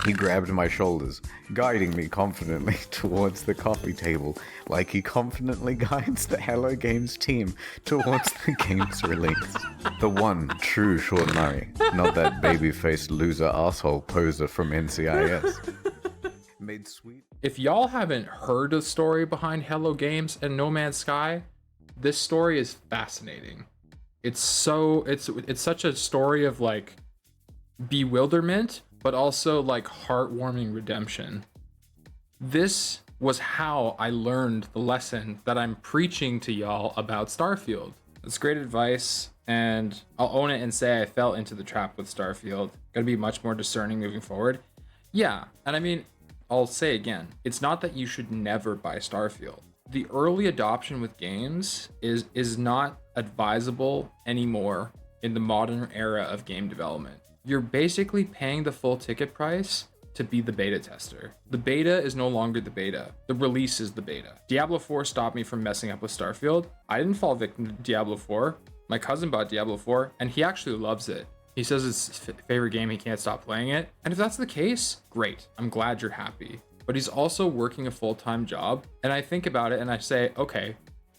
He grabbed my shoulders, guiding me confidently towards the coffee table, like he confidently guides the Hello Games team towards the game's release. The one true Sean Murray, not that baby-faced loser asshole poser from NCIS. Made sweet. If y'all haven't heard the story behind Hello Games and No Man's Sky, this story is fascinating. It's such a story of like bewilderment, but also like heartwarming redemption. This was how I learned the lesson that I'm preaching to y'all about Starfield. It's great advice, and I'll own it and say I fell into the trap with Starfield. Gotta be much more discerning moving forward. Yeah, and I mean, I'll say again, it's not that you should never buy Starfield. The early adoption with games is not advisable anymore in the modern era of game development. You're basically paying the full ticket price to be the beta tester. The beta is no longer the beta. The release is the beta. Diablo 4 stopped me from messing up with Starfield. I didn't fall victim to Diablo 4. My cousin bought Diablo 4 and he actually loves it. He says it's his favorite game, he can't stop playing it. And if that's the case, great. I'm glad you're happy. But he's also working a full-time job. And I think about it and I say, okay,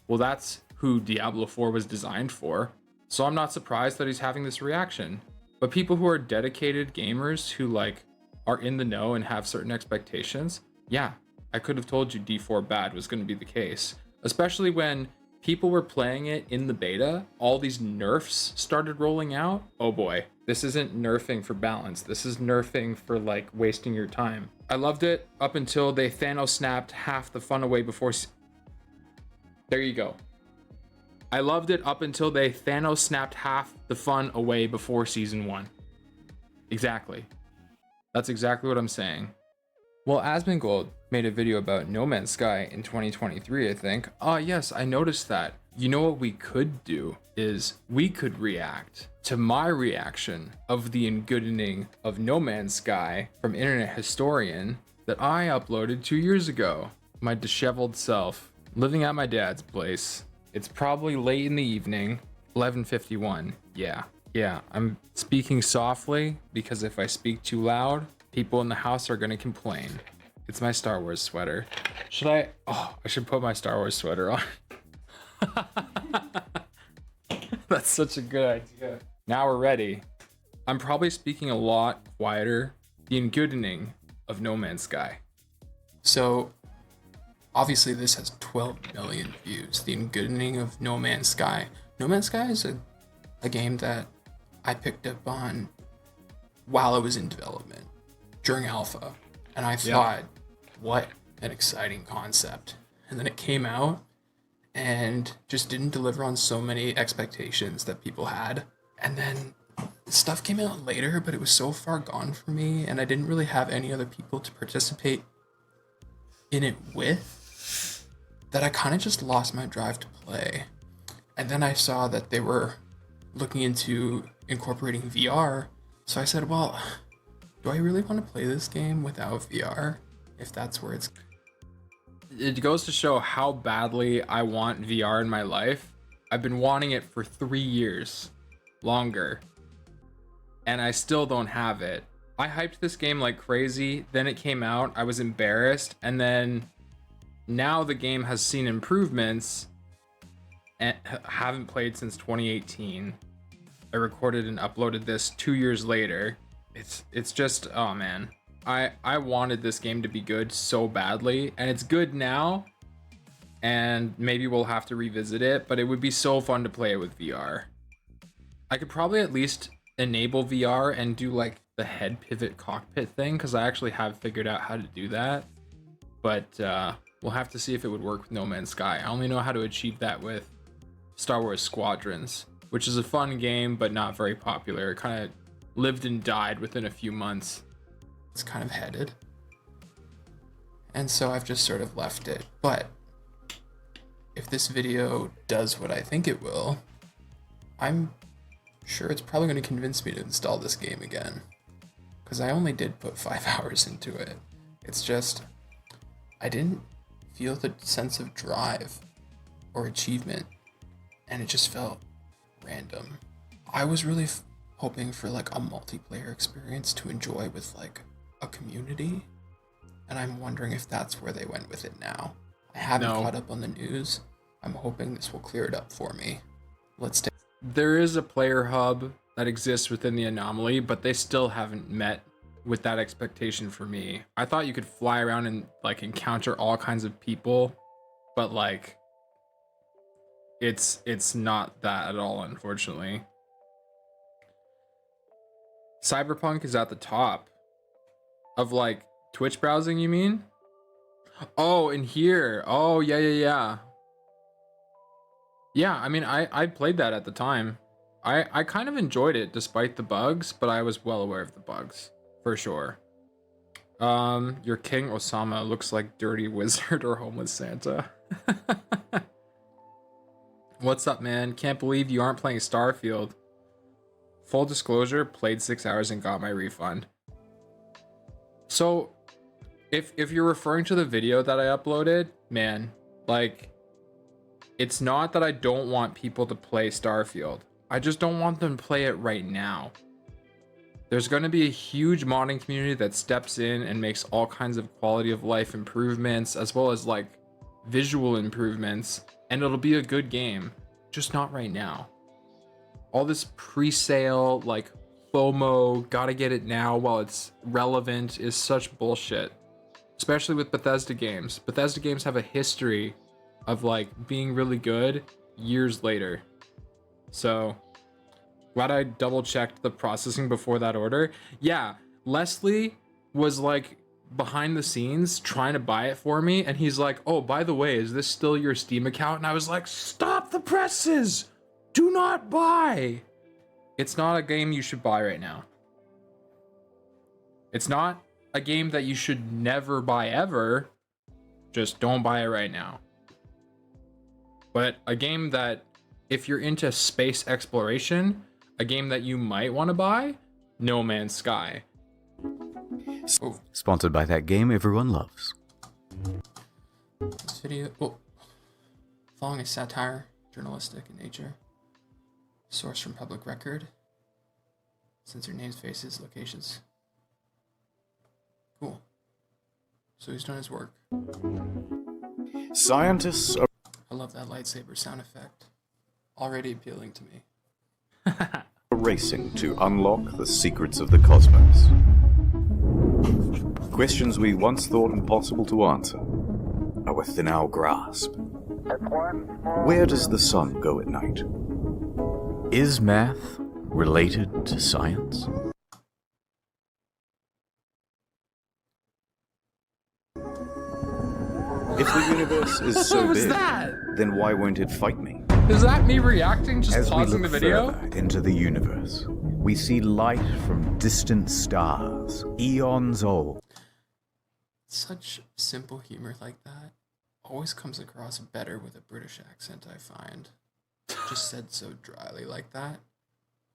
well, that's who Diablo 4 was designed for. So I'm not surprised that he's having this reaction. But people who are dedicated gamers who like are in the know and have certain expectations, yeah, I could have told you D4 bad was going to be the case. Especially when people were playing it in the beta, all these nerfs started rolling out. Oh boy, this isn't nerfing for balance. This is nerfing for like wasting your time. I loved it up until they Thanos snapped half the fun away before. There you go. I loved it up until they Thanos snapped half the fun away before season 1. Exactly. That's exactly what I'm saying. Well, Asmongold made a video about No Man's Sky in 2023, I think. Yes, I noticed that. You know what we could do is we could react to my reaction of the Engoodening of No Man's Sky from Internet Historian that I uploaded 2 years ago. My disheveled self, living at my dad's place. It's probably late in the evening, 11:51. Yeah, I'm speaking softly because if I speak too loud, people in the house are gonna complain. It's my Star Wars sweater. I should put my Star Wars sweater on. That's such a good idea. Now we're ready. I'm probably speaking a lot quieter. The Engoodening of No Man's Sky. So, obviously this has 12 million views. The Engoodening of No Man's Sky. No Man's Sky is a game that I picked up on while it was in development, during alpha. And I thought, what an exciting concept. And then it came out and just didn't deliver on so many expectations that people had. And then stuff came out later, but it was so far gone for me, and I didn't really have any other people to participate in it with, that I kind of just lost my drive to play. And then I saw that they were looking into incorporating VR, so I said, well, do I really want to play this game without VR, if that's where it's... It goes to show how badly I want VR in my life. I've been wanting it for 3 years, longer, and I still don't have it. I hyped this game like crazy, then it came out, I was embarrassed, and then now the game has seen improvements and haven't played since 2018. I recorded and uploaded this 2 years later. It's just, oh man. I wanted this game to be good so badly, and it's good now, and maybe we'll have to revisit it, but it would be so fun to play it with VR. I could probably at least enable VR and do like the head pivot cockpit thing, because I actually have figured out how to do that, but we'll have to see if it would work with No Man's Sky. I only know how to achieve that with Star Wars Squadrons, which is a fun game but not very popular. It kind of lived and died within a few months. It's kind of headed, and so I've just sort of left it. But if this video does what I think it will, I'm sure it's probably going to convince me to install this game again, because I only did put 5 hours into it. It's just, I didn't feel the sense of drive or achievement, and it just felt random. I was really hoping for like a multiplayer experience to enjoy with like a community, and I'm wondering if that's where they went with it now. I haven't caught up on the news. I'm hoping this will clear it up for me. Let's take. There is a player hub that exists within the anomaly, but they still haven't met with that expectation for me. I thought you could fly around and like encounter all kinds of people, but like it's not that at all, unfortunately. Cyberpunk is at the top of like Twitch browsing, you mean? Oh, in here. Oh, yeah. Yeah, I mean, I played that at the time. I kind of enjoyed it despite the bugs, but I was well aware of the bugs, for sure. Your King Osama looks like Dirty Wizard or Homeless Santa. What's up, man? Can't believe you aren't playing Starfield. Full disclosure, played 6 hours and got my refund. So, if you're referring to the video that I uploaded, man, like, it's not that I don't want people to play Starfield. I just don't want them to play it right now. There's going to be a huge modding community that steps in and makes all kinds of quality of life improvements, as well as like visual improvements, and it'll be a good game, just not right now. All this pre-sale, like FOMO, gotta get it now while it's relevant is such bullshit. Especially with Bethesda games. Bethesda games have a history of like being really good years later. So glad I double checked the processing before that order. Yeah, Leslie was like behind the scenes trying to buy it for me, and he's like, oh, by the way, is this still your Steam account? And I was like, stop the presses, do not buy. It's not a game you should buy right now. It's not a game that you should never buy ever. Just don't buy it right now. But a game that, if you're into space exploration, a game that you might want to buy, No Man's Sky. Oh, Sponsored by that game everyone loves. this video. Oh, following is satire, journalistic in nature. Source from public record. Censor names, faces, locations. Cool. So he's done his work. Scientists are I love that lightsaber sound effect. Already appealing to me. racing to unlock the secrets of the cosmos. Questions we once thought impossible to answer are within our grasp. Where does the sun go at night? Is math related to science? If the universe is so What was big, that? then why won't it fight me? Is that me reacting, just As we pausing look the video? further into the universe, we see light from distant stars, eons old. Such simple humor like that always comes across better with a British accent, I find. Just said so dryly like that.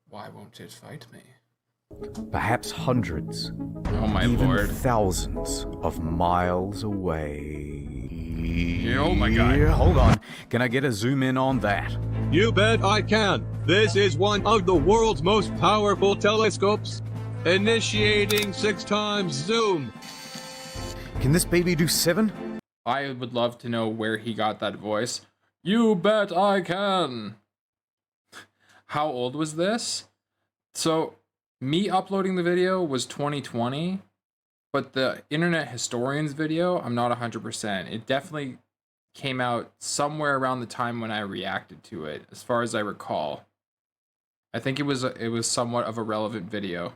Why won't it fight me? Perhaps hundreds, Oh my even lord. thousands of miles away. Oh my God. Hold on, can I get a zoom in on that? You bet I can. This is one of the world's most powerful telescopes. Initiating 6 times zoom. Can this baby do 7? I would love to know where he got that voice. You bet I can. How old was this? So, me uploading the video was 2020, but the Internet Historian's video, I'm not 100%. It definitely came out somewhere around the time when I reacted to it, as far as I recall. I think it was somewhat of a relevant video.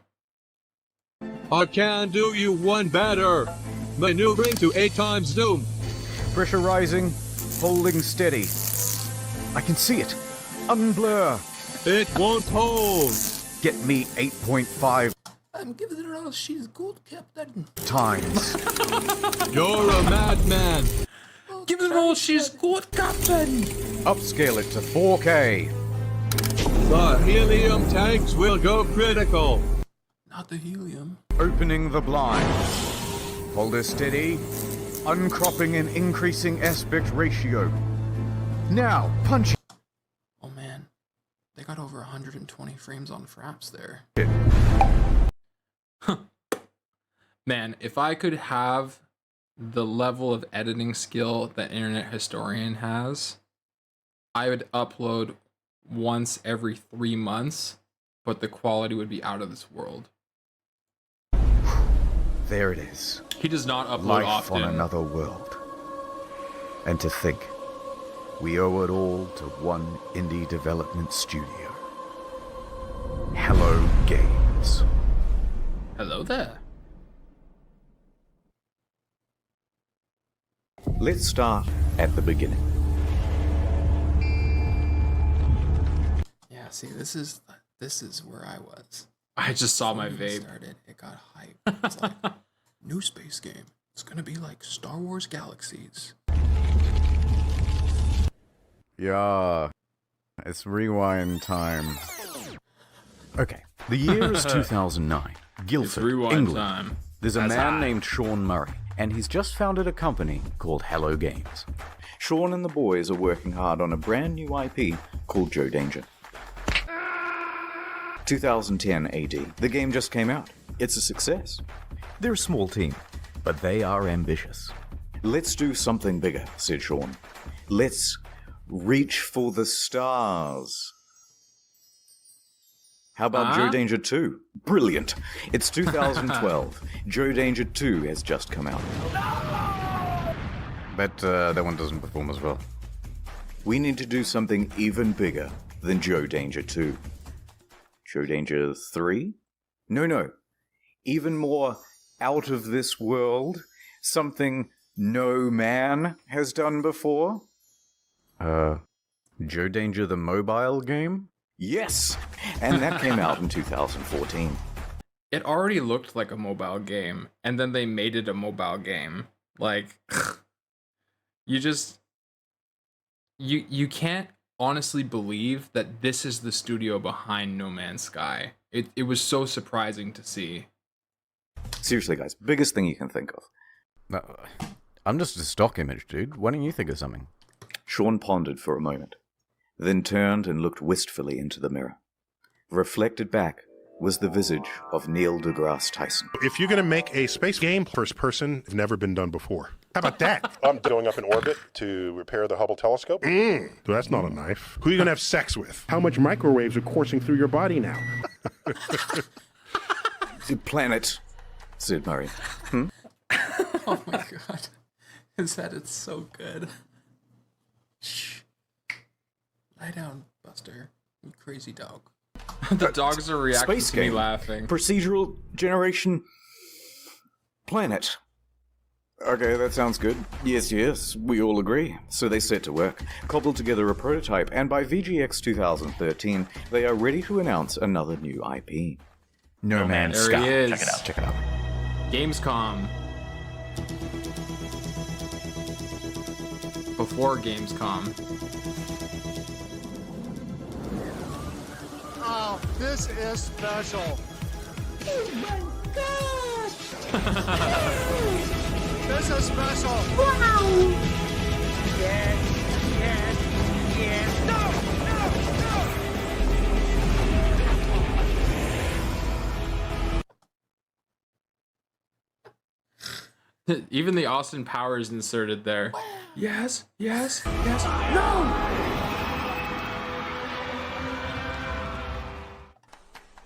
I can do you one better. Maneuvering to 8 times zoom. Pressure rising, holding steady. I can see it. Unblur. It won't hold. Get me 8.5 I'm giving it all she's good, Captain. times. You're a madman. Give it all she's good, Captain! Upscale it to 4K. The helium tanks will go critical. Not the helium. Opening the blind. Hold her steady. Uncropping and increasing aspect ratio. Now, punch Oh man, they got over 120 frames on Fraps there. it. Man, if I could have the level of editing skill that Internet Historian has, I would upload once every 3 months, but the quality would be out of this world. There it is. He does not upload Life often. on another world. And to think, we owe it all to one indie development studio. Hello Games. Hello there. Let's start at the beginning. Yeah, see, this is where I was. I just saw my Before it vape. started, it got hyped. It's like, new space game. It's gonna be like Star Wars Galaxies. Yeah, it's rewind time. Okay, the year is 2009. It's Guildford, rewind England. time. There's a That's man high. named Sean Murray, and he's just founded a company called Hello Games. Sean and the boys are working hard on a brand new IP called Joe Danger. 2010 AD. The game just came out. It's a success. They're a small team, but they are ambitious. Let's do something bigger, said Sean. Let's reach for the stars. How about Joe Danger 2? Brilliant. It's 2012. Joe Danger 2 has just come out. But that one doesn't perform as well. We need to do something even bigger than Joe Danger 2. Joe Danger 3? No. Even more out of this world. Something no man has done before. Joe Danger the mobile game? Yes! And that came out in 2014. It already looked like a mobile game, and then they made it a mobile game. Like, you can't honestly believe that this is the studio behind No Man's Sky. It was so surprising to see. Seriously, guys, biggest thing you can think of. I'm just a stock image, dude. Why don't you think of something? Sean pondered for a moment, then turned and looked wistfully into the mirror. Reflected back was the visage of Neil deGrasse Tyson. If you're going to make a space game first person, it's never been done before. How about that? I'm going up in orbit to repair the Hubble telescope. That's not a knife. Who are you going to have sex with? How much microwaves are coursing through your body now? The planet, said Murray. Oh my god. Is that it's so good. Shh. Lie down, Buster. You crazy dog. The dogs are reacting Space to me game. laughing. Procedural generation planet. Okay, that sounds good. Yes, we all agree. So they set to work, cobbled together a prototype, and by VGX 2013, they are ready to announce another new IP. No Man's There Sky. he is. Check it out. Gamescom. Before Gamescom. Oh, this is special. Oh my god! This is special. Wow! Yes. No. Even the Austin Powers inserted there. Yes. No!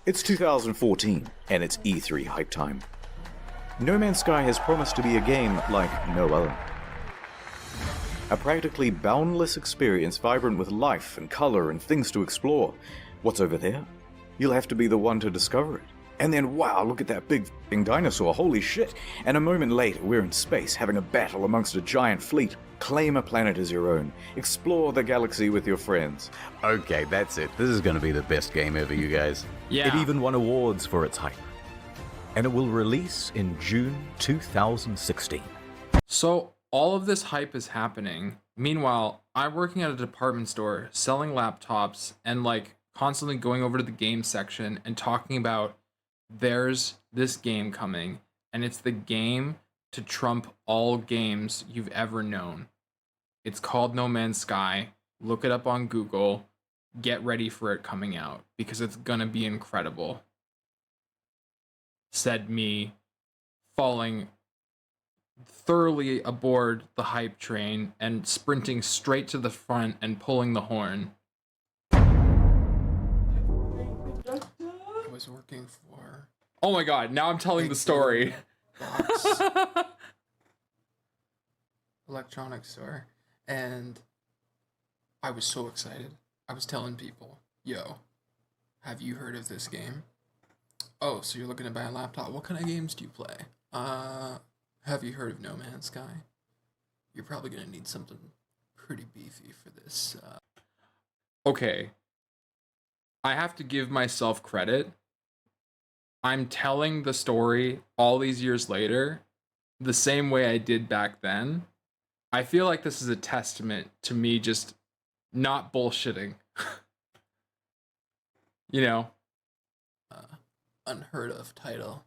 It's 2014, and it's E3 hype time. No Man's Sky has promised to be a game like no other. A practically boundless experience vibrant with life and color and things to explore. What's over there? You'll have to be the one to discover it. And then, wow, look at that big f***ing dinosaur, holy shit. And a moment later, we're in space, having a battle amongst a giant fleet. Claim a planet as your own. Explore the galaxy with your friends. Okay, that's it. This is gonna be the best game ever, you guys. Yeah. It even won awards for its hype. And it will release in June 2016. So all of this hype is happening. Meanwhile, I'm working at a department store selling laptops and like constantly going over to the game section and talking about there's this game coming and it's the game to trump all games you've ever known. It's called No Man's Sky. Look it up on Google. Get ready for it coming out because it's gonna be incredible. Said me falling thoroughly aboard the hype train and sprinting straight to the front and pulling the horn. I was working for Oh my god, now I'm telling the story. Box electronics store, and I was so excited. I was telling people, yo, have you heard of this game? Oh, so you're looking to buy a laptop. What kind of games do you play? Have you heard of No Man's Sky? You're probably gonna need something pretty beefy for this. Okay. I have to give myself credit. I'm telling the story all these years later the same way I did back then. I feel like this is a testament to me just not bullshitting. You know? Unheard of title.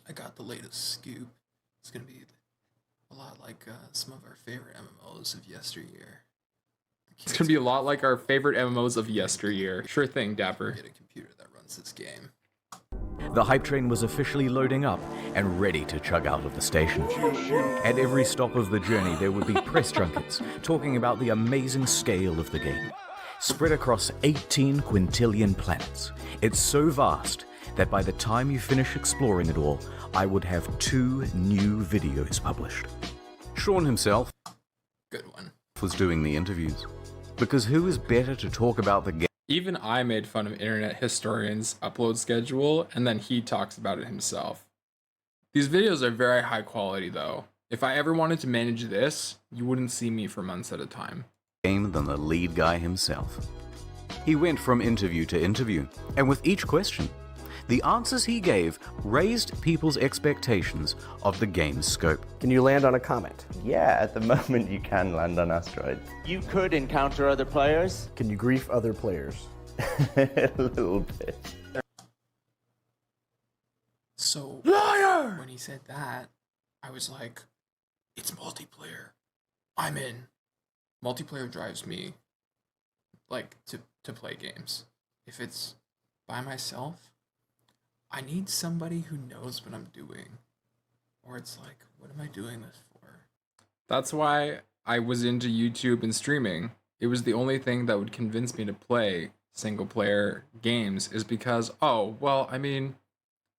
I got the latest scoop. It's gonna be a lot like some of our favorite MMOs of yesteryear. It's gonna be a lot like our favorite MMOs of yesteryear. Sure thing, Dapper. Get a computer that runs this game. The hype train was officially loading up and ready to chug out of the station. At every stop of the journey, there would be press junkets talking about the amazing scale of the game. Spread across 18 quintillion planets, it's so vast that by the time you finish exploring it all, I would have 2 new videos published. Sean himself Good one. was doing the interviews, because who is better to talk about the game? Even I made fun of Internet Historian's upload schedule, and then he talks about it himself. These videos are very high quality, though. If I ever wanted to manage this, you wouldn't see me for months at a time. Than the lead guy himself. He went from interview to interview, and with each question, the answers he gave raised people's expectations of the game's scope. Can you land on a comet? Yeah, at the moment you can land on asteroids. You could encounter other players. Can you grief other players? A little bit. So when he said that, I was like, it's multiplayer. I'm in. Multiplayer drives me like to play games. If it's by myself, I need somebody who knows what I'm doing. Or it's like, what am I doing this for? That's why I was into YouTube and streaming. It was the only thing that would convince me to play single player games, is because, oh, well, I mean,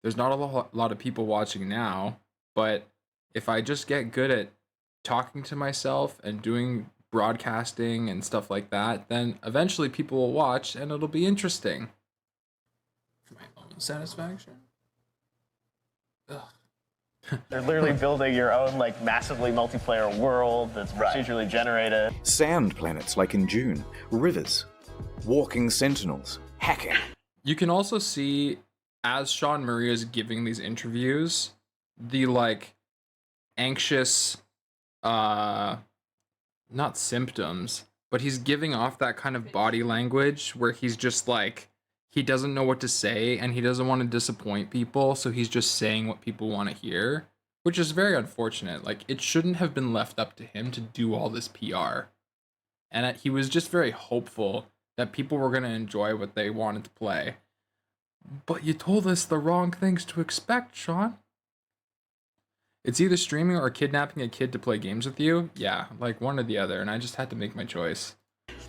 there's not a lot of people watching now, but if I just get good at talking to myself and doing broadcasting and stuff like that, then eventually people will watch and it'll be interesting. For my own satisfaction? Ugh. They're literally building your own like massively multiplayer world that's procedurally generated. Sand planets like in June, rivers, walking sentinels, hacking. You can also see, as Sean Murray is giving these interviews, the like anxious not symptoms, but he's giving off that kind of body language where he's just like, he doesn't know what to say and he doesn't want to disappoint people, so he's just saying what people want to hear, which is very unfortunate. Like, it shouldn't have been left up to him to do all this PR. And he was just very hopeful that people were going to enjoy what they wanted to play. But you told us the wrong things to expect, Sean. It's either streaming or kidnapping a kid to play games with you. Yeah, like one or the other, and I just had to make my choice.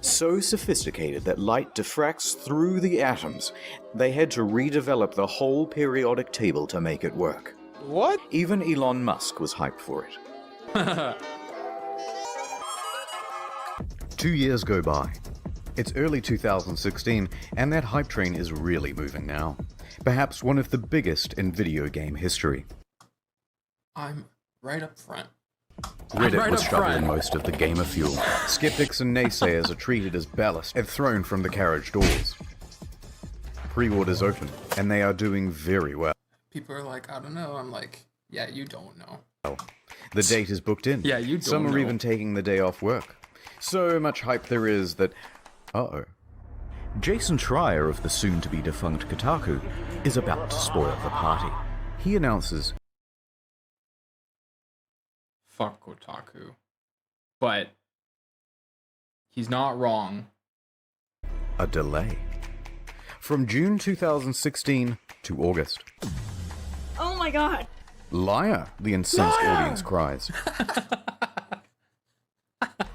So sophisticated that light diffracts through the atoms, they had to redevelop the whole periodic table to make it work. What? Even Elon Musk was hyped for it. 2 years go by. It's early 2016, and that hype train is really moving now. Perhaps one of the biggest in video game history. I'm right up front. Reddit right was up shoveling front. most of the gamer fuel. Skeptics and naysayers are treated as ballast and thrown from the carriage doors. Pre-orders open, and they are doing very well. People are like, I don't know. I'm like, yeah, you don't know. The date is booked in. Yeah, you don't Some are know. even taking the day off work. So much hype there is that... Uh-oh. Jason Schreier of the soon-to-be defunct Kotaku is about to spoil the party. He announces... Fuck Kotaku. But he's not wrong. a delay. From June 2016 to August. Oh my god! Liar, the incensed audience cries.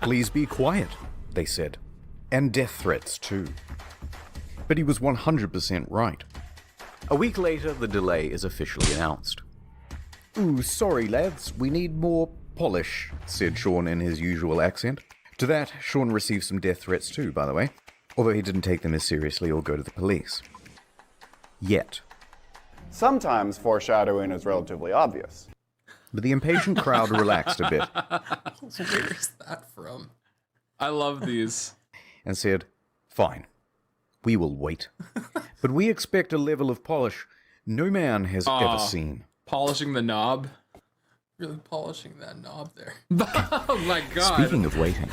Please be quiet, they said. And death threats, too. But he was 100% right. A week later, the delay is officially announced. Ooh, sorry lads, we need more polish, said Sean in his usual accent. To that, Sean received some death threats too, by the way, although he didn't take them as seriously or go to the police. Yet. Sometimes foreshadowing is relatively obvious. But the impatient crowd relaxed a bit. Where is that from? I love these. And said, fine, we will wait. But we expect a level of polish no man has ever seen. Polishing the knob. Really polishing that knob there. Oh my god. Speaking of waiting,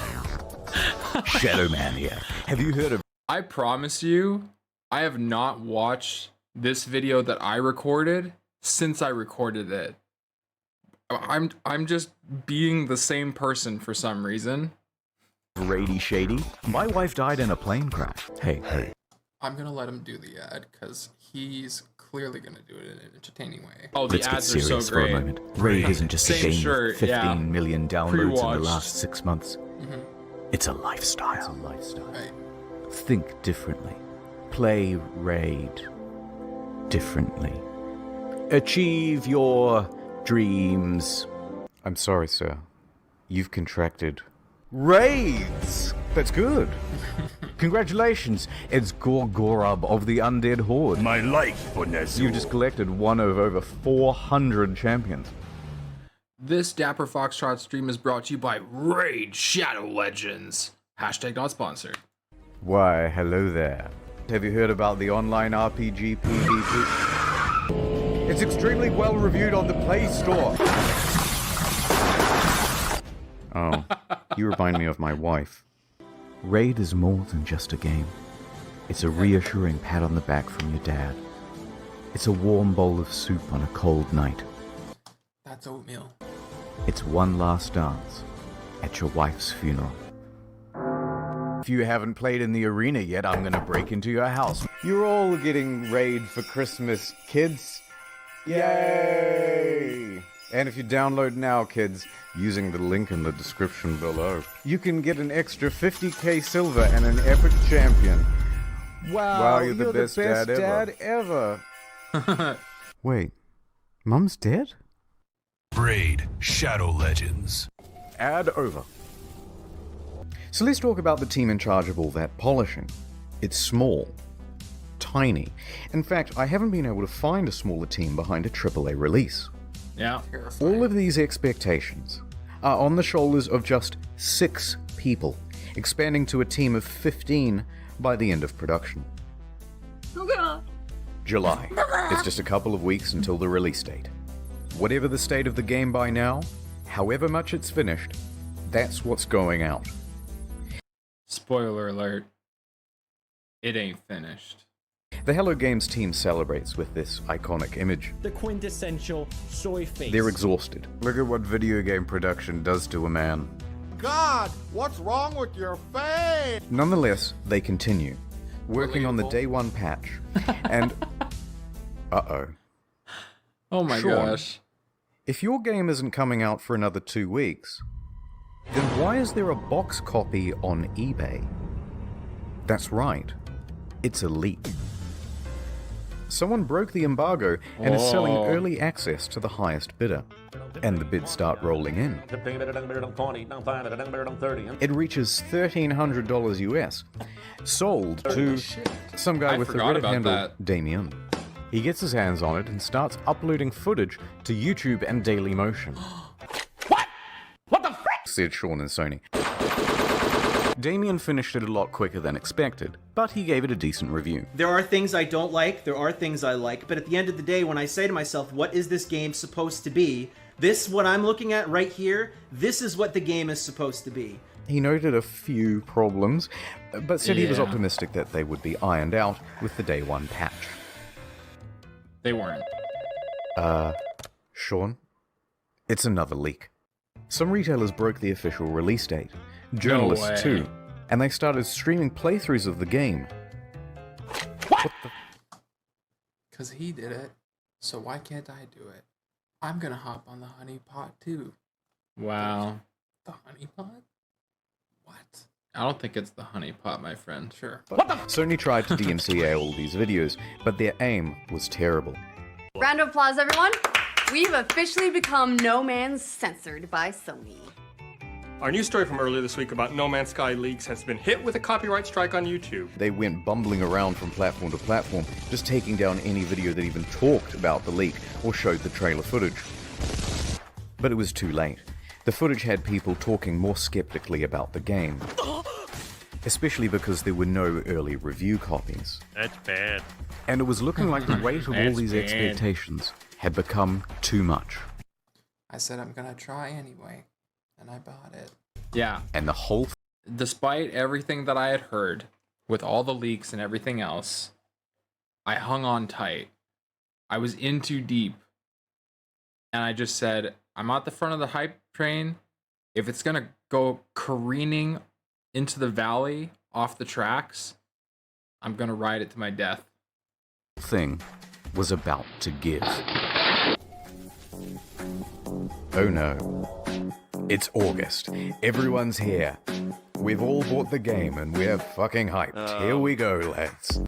Shadow Man here. Have you heard of... I promise you, I have not watched this video that I recorded since I recorded it. I'm just being the same person for some reason. Rady Shady? My wife died in a plane crash. Hey. I'm gonna let him do the ad because he's clearly gonna do it in an entertaining way. Oh, the Let's get ads are so serious for a great. moment. Raid isn't just a Same game shirt, with 15 million downloads in Pre-watched. the last 6 months. Mm-hmm. It's a lifestyle. Right. Think differently. Play Raid differently. Achieve your dreams. I'm sorry, sir. You've contracted raids. That's good. Congratulations. It's Gorgorub of the Undead Horde. My life for Nezu. You've just collected one of over 400 champions. This Dapper Foxtrot stream is brought to you by Raid Shadow Legends. Hashtag not sponsored. Why, hello there. Have you heard about the online RPG PvP? It's extremely well reviewed on the Play Store. Oh, you remind me of my wife. Raid is more than just a game. It's a reassuring pat on the back from your dad. It's a warm bowl of soup on a cold night. That's oatmeal. It's one last dance at your wife's funeral. If you haven't played in the arena yet, I'm gonna break into your house. You're all getting Raid for Christmas, kids. Yay! And if you download now, kids, using the link in the description below, you can get an extra 50k silver and an epic champion. Wow, you're the best dad ever. Wait, Mum's dead? Raid Shadow Legends. Ad over. So let's talk about the team in charge of all that polishing. It's small. Tiny. In fact, I haven't been able to find a smaller team behind a AAA release. Yeah. All of these expectations are on the shoulders of just 6 people, expanding to a team of 15 by the end of production. July. It's just a couple of weeks until the release date. Whatever the state of the game by now, however much it's finished, that's what's going out. Spoiler alert. It ain't finished. The Hello Games team celebrates with this iconic image. The quintessential soy face. They're exhausted. Look at what video game production does to a man. God, what's wrong with your face? Nonetheless, they continue, working on the day one patch. And... uh-oh. Oh my Sean, gosh. If your game isn't coming out for another 2 weeks, then why is there a box copy on eBay? That's right. It's a leak. Someone broke the embargo and is selling early access to the highest bidder. And the bids start rolling in. It reaches $1,300 US. Sold to some guy with the forgot Reddit about handle that. Damien. He gets his hands on it and starts uploading footage to YouTube and Dailymotion. What the frick? Said Sean and Sony. Damien finished it a lot quicker than expected, but he gave it a decent review. There are things I don't like, there are things I like, but at the end of the day, when I say to myself, what is this game supposed to be? This, what I'm looking at right here, this is what the game is supposed to be. He noted a few problems, but said he was Yeah. optimistic that they would be ironed out with the day one patch. They weren't. Sean? It's another leak. Some retailers broke the official release date. Journalists way. too. And they started streaming playthroughs of the game. Because he did it, so why can't I do it? I'm gonna hop on the honey pot too. Wow. The honey pot? What? I don't think it's the honey pot, my friend. Sure. Sony tried to DMCA all these videos, but their aim was terrible. Round of applause, everyone. We've officially become No Man's censored by Sony. Our news story from earlier this week about No Man's Sky leaks has been hit with a copyright strike on YouTube. They went bumbling around from platform to platform, just taking down any video that even talked about the leak or showed the trailer footage. But it was too late. The footage had people talking more skeptically about the game, especially because there were no early review copies. That's bad. And it was looking like the weight of all these expectations had become too much. I said I'm gonna try anyway, and I bought it. Yeah. And the whole despite everything that I had heard, with all the leaks and everything else, I hung on tight. I was in too deep. And I just said, I'm at the front of the hype train. If it's gonna go careening into the valley off the tracks, I'm gonna ride it to my death. thing was about to give. Oh no. It's August. Everyone's here. We've all bought the game and we're fucking hyped. Here we go, lads.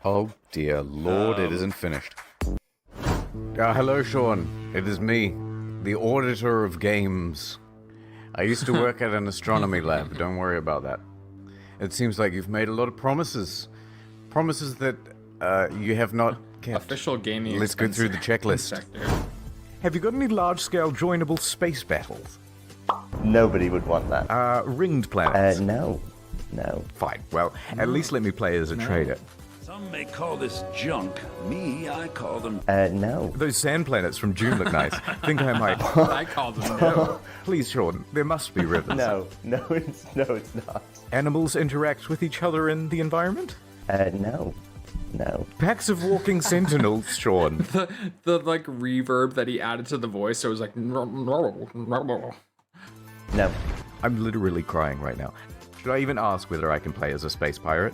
Oh dear lord, it isn't finished. Hello, Sean. It is me, the auditor of games. I used to work at an astronomy lab. Don't worry about that. It seems like you've made a lot of promises. Promises that you have not kept. Official gaming. Let's go through the checklist. Have you got any large-scale joinable space battles? Nobody would want that. Ringed planets? No. No. Fine. Well, at least let me play as a trader. Some may call this junk. Me, I call them... No. Those sand planets from June look nice. Think I might... I call them no. Please, Sean, there must be rivers. No, it's not. Animals interact with each other in the environment? No. Packs of walking sentinels, Sean. The like reverb that he added to the voice, so it was like No. I'm literally crying right now. Should I even ask whether I can play as a space pirate?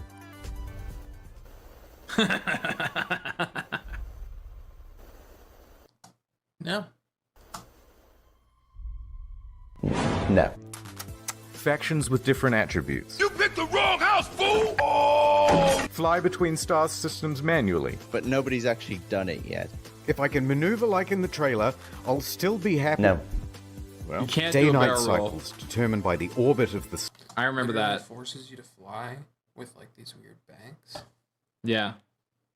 No. No. Factions with different attributes. You picked the wrong house, fool! Oh! Fly between star systems manually. But nobody's actually done it yet. If I can maneuver like in the trailer, I'll still be happy. No. Well, you can't do a day-night barrel roll. cycles determined by the orbit of the... I remember Literally that. forces you to fly with like these weird banks. Yeah.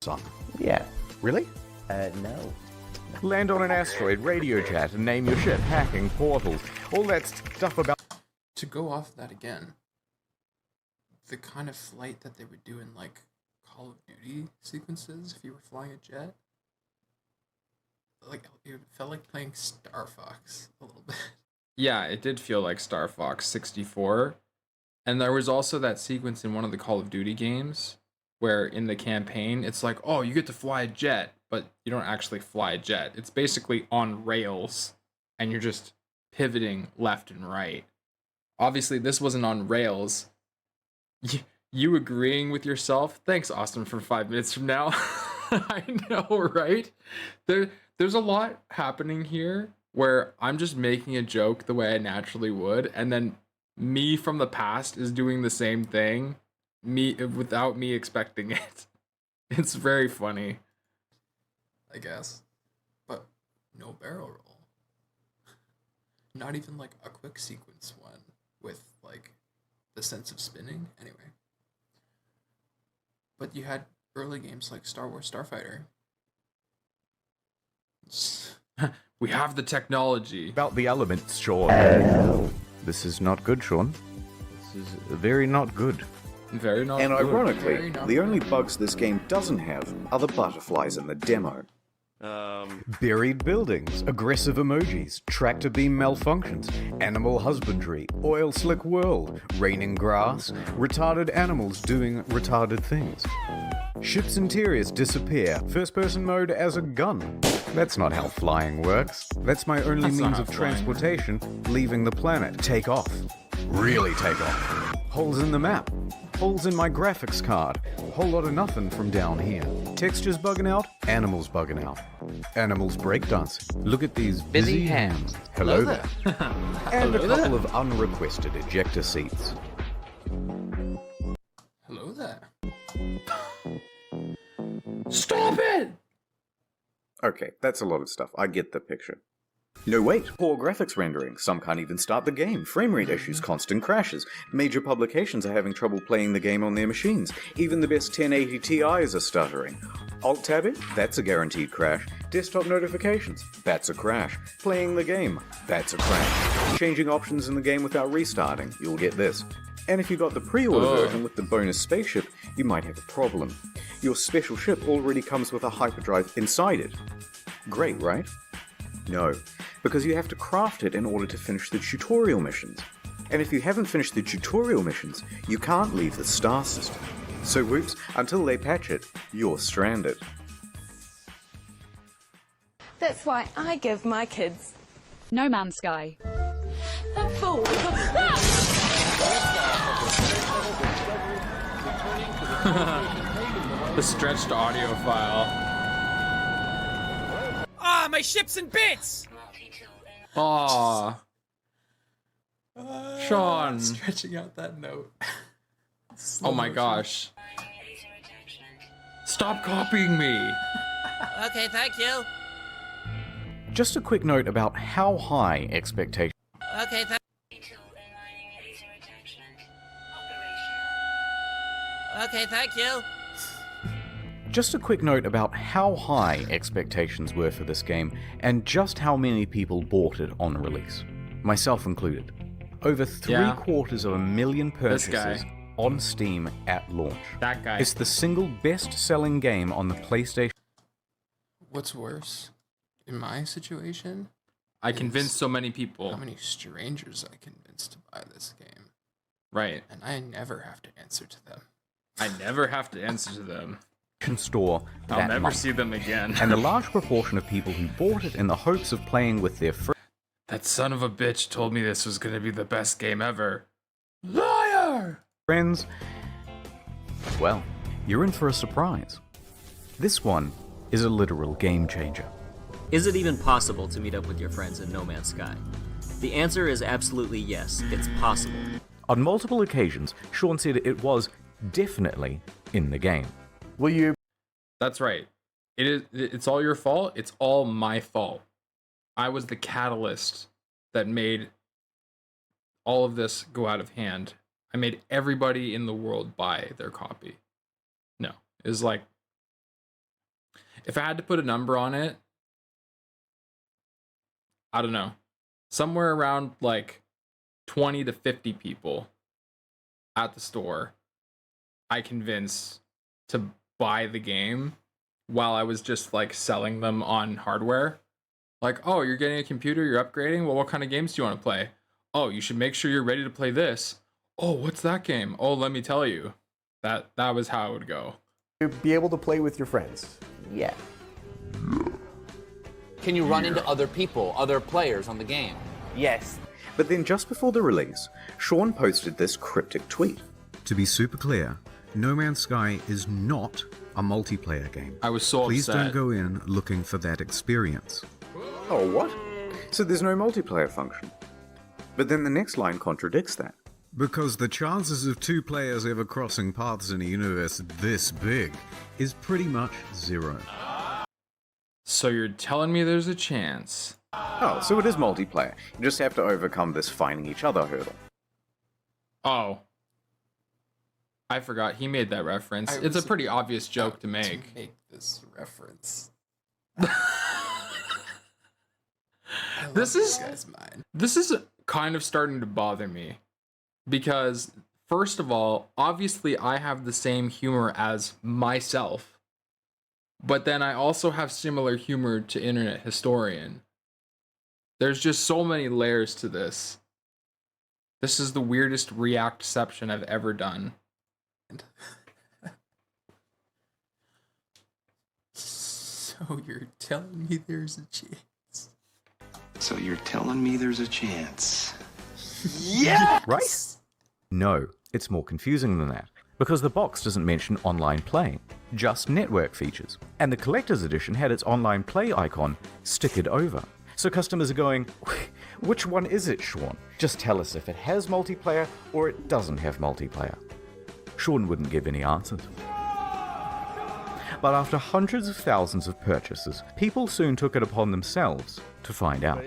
Sun. Yeah. Really? No. Land on an asteroid, radio chat, and name your ship, hacking, portals, all that stuff about... To go off that again, the kind of flight that they would do in like Call of Duty sequences if you were flying a jet, like it felt like playing Star Fox a little bit. Yeah, it did feel like Star Fox 64. And there was also that sequence in one of the Call of Duty games where in the campaign, it's like, oh, you get to fly a jet, but you don't actually fly a jet. It's basically on rails, and you're just pivoting left and right. Obviously, this wasn't on rails. You agreeing with yourself? Thanks, Austin, for 5 minutes from now. I know, right? There's a lot happening here where I'm just making a joke the way I naturally would, and then me from the past is doing the same thing, me without me expecting it. It's very funny. I guess. But no barrel roll. Not even like a quick sequence one with like the sense of spinning. Anyway. But you had early games like Star Wars Starfighter. We have the technology. About the elements, Sean. No. This is not good, Sean. This is very not good. Very not And good. ironically, Very not the only good. bugs this game doesn't have are the butterflies in the demo. Buried buildings, aggressive emojis, tractor beam malfunctions, animal husbandry, oil slick world, raining grass, retarded animals doing retarded things. Ship's interiors disappear, first person mode as a gun. That's not how flying works. That's my only That's not means how of flying transportation, leaving the planet. Take off. Really take off. Holes in the map. Holes in my graphics card. Whole lot of nothing from down here. Textures bugging out. Animals bugging out. Animals breakdancing. Look at these busy hands. Hello there. And a couple of unrequested ejector seats. Hello there. Stop it! Okay, that's a lot of stuff. I get the picture. No wait, poor graphics rendering. Some can't even start the game. Frame rate issues, constant crashes. Major publications are having trouble playing the game on their machines. Even the best 1080 Ti's are stuttering. Alt-tabbing? That's a guaranteed crash. Desktop notifications? That's a crash. Playing the game? That's a crash. Changing options in the game without restarting? You'll get this. And if you got the pre-order version with the bonus spaceship, you might have a problem. Your special ship already comes with a hyperdrive inside it. Great, right? No, because you have to craft it in order to finish the tutorial missions. And if you haven't finished the tutorial missions, you can't leave the star system. So whoops, until they patch it, you're stranded. That's why I give my kids No Man's Sky. a fool. The stretched audio file. Ah, my ship's in bits! Aw. Sean. Stretching out that note. Oh my gosh. Stop copying me. Okay, thank you. Just a quick note about how high expectations. Okay, thank you. Just a quick note about how high expectations were for this game, and just how many people bought it on release, myself included. Over 750,000 purchases on Steam at launch. That guy. It's the single best-selling game on the PlayStation. What's worse, in my situation, I convinced so many people. How many strangers I convinced to buy this game. Right. And I never have to answer to them. I never have to answer to them. Store I'll that never month. see them again. And a large proportion of people who bought it in the hopes of playing with their friends. That son of a bitch told me this was going to be the best game ever. Liar! Friends, well, you're in for a surprise. This one is a literal game changer. Is it even possible to meet up with your friends in No Man's Sky? The answer is absolutely yes, it's possible. On multiple occasions, Sean said it was definitely in the game. Will you? That's right. It's all your fault. It's all my fault. I was the catalyst that made all of this go out of hand. I made everybody in the world buy their copy. No, it was like, if I had to put a number on it, I don't know, somewhere around like 20 to 50 people at the store I convinced to buy the game while I was just like selling them on hardware. Like, oh, you're getting a computer, you're upgrading? Well, what kind of games do you want to play? Oh, you should make sure you're ready to play this. Oh, what's that game? Oh, let me tell you. That was how it would go. You'll be able to play with your friends. Yeah. Can you run into other people, other players on the game? Yes. But then just before the release, Sean posted this cryptic tweet. To be super clear, No Man's Sky is not a multiplayer game. I was so Please upset. don't go in looking for that experience. Oh, what? So there's no multiplayer function. But then the next line contradicts that. Because the chances of two players ever crossing paths in a universe this big is pretty much zero. So you're telling me there's a chance? Oh, so it is multiplayer. You just have to overcome this finding each other hurdle. Oh. I forgot. He made that reference. It's a pretty obvious joke to make. This reference. This is kind of starting to bother me. Because, first of all, obviously I have the same humor as myself. But then I also have similar humor to Internet Historian. There's just so many layers to this. This is the weirdest reactception I've ever done. So you're telling me there's a chance? So you're telling me there's a chance? Yeah! Right? No, it's more confusing than that. because the box doesn't mention online play, just network features, and the collector's edition had its online play icon stickered over. So customers are going, which one is it, Sean? Just tell us if it has multiplayer or it doesn't have multiplayer. Sean wouldn't give any answers. But after hundreds of thousands of purchases, people soon took it upon themselves to find out.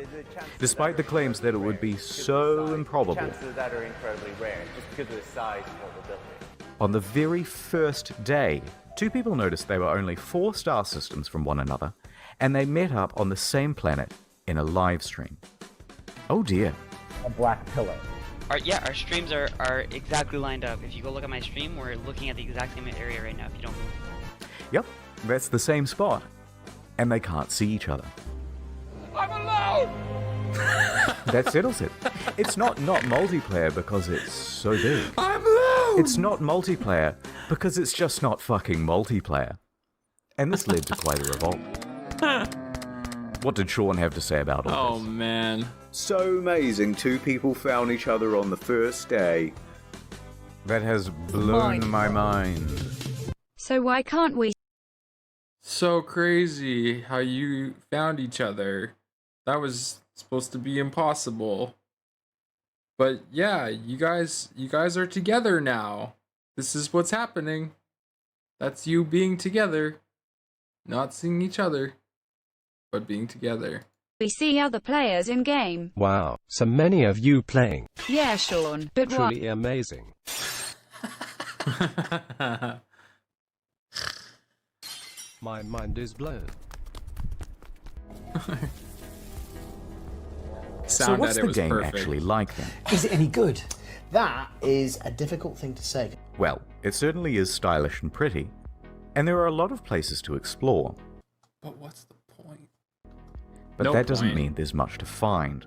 Despite the claims that it would be so improbable, Chances that are incredibly rare, just because of the size of what we're building. on the very first day, two people noticed they were only 4 star systems from one another, and they met up on the same planet in a live stream. Oh dear. A black pillar. Our streams are exactly lined up. If you go look at my stream, we're looking at the exact same area right now if you don't move. Yep, that's the same spot. And they can't see each other. I'm alone! That settles it. It's not multiplayer because it's so big. I'm alone! It's not multiplayer because it's just not fucking multiplayer. And this led to quite a revolt. What did Sean have to say about all this? Oh, man. So amazing, 2 people found each other on the first day. That has blown my mind. So why can't we? So crazy how you found each other. That was supposed to be impossible. But yeah, you guys are together now. This is what's happening. That's you being together. Not seeing each other, but being together. We see other players in game. Wow, so many of you playing. Yeah, Sean, but Truly amazing. My mind is blown. So what's the game actually like then? Is it any good? That is a difficult thing to say. Well, it certainly is stylish and pretty, and there are a lot of places to explore. But what's the point? But that doesn't mean there's much to find.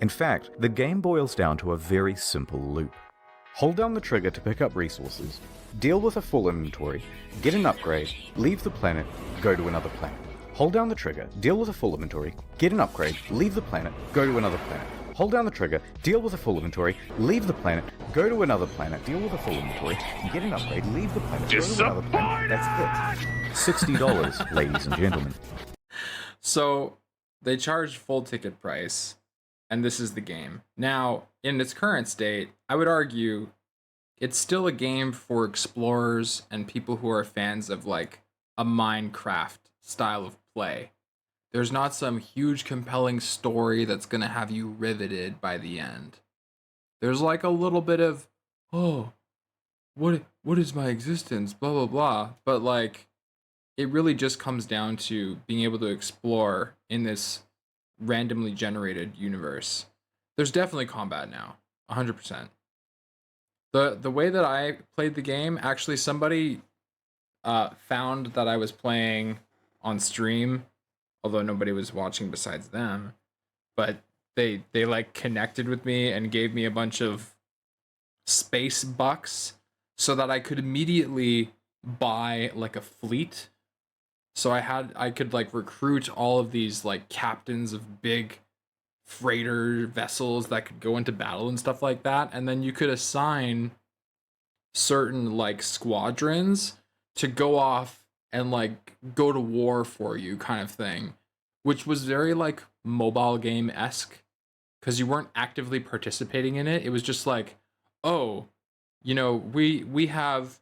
In fact, the game boils down to a very simple loop. Hold down the trigger to pick up resources, deal with a full inventory, get an upgrade, leave the planet, go to another planet. Hold down the trigger, deal with a full inventory, get an upgrade, leave the planet, go to another planet. Hold down the trigger, deal with a full inventory, leave the planet, go to another planet, deal with a full inventory, get an upgrade, leave the planet, go to another planet. That's it. $60, ladies and gentlemen. So they charge full ticket price, and this is the game. Now, in its current state, I would argue it's still a game for explorers and people who are fans of like a Minecraft style of play. There's not some huge compelling story that's going to have you riveted by the end. There's like a little bit of, oh, what is my existence, blah blah blah, but like it really just comes down to being able to explore in this randomly generated universe. There's definitely combat now, 100%. The way that I played the game, actually somebody found that I was playing on stream, although nobody was watching besides them, but they like connected with me and gave me a bunch of space bucks so that I could immediately buy like a fleet. So I could like recruit all of these like captains of big freighter vessels that could go into battle and stuff like that, and then you could assign certain like squadrons to go off and like go to war for you, kind of thing, which was very like mobile game-esque because you weren't actively participating in it. It was just like, oh, you know, we have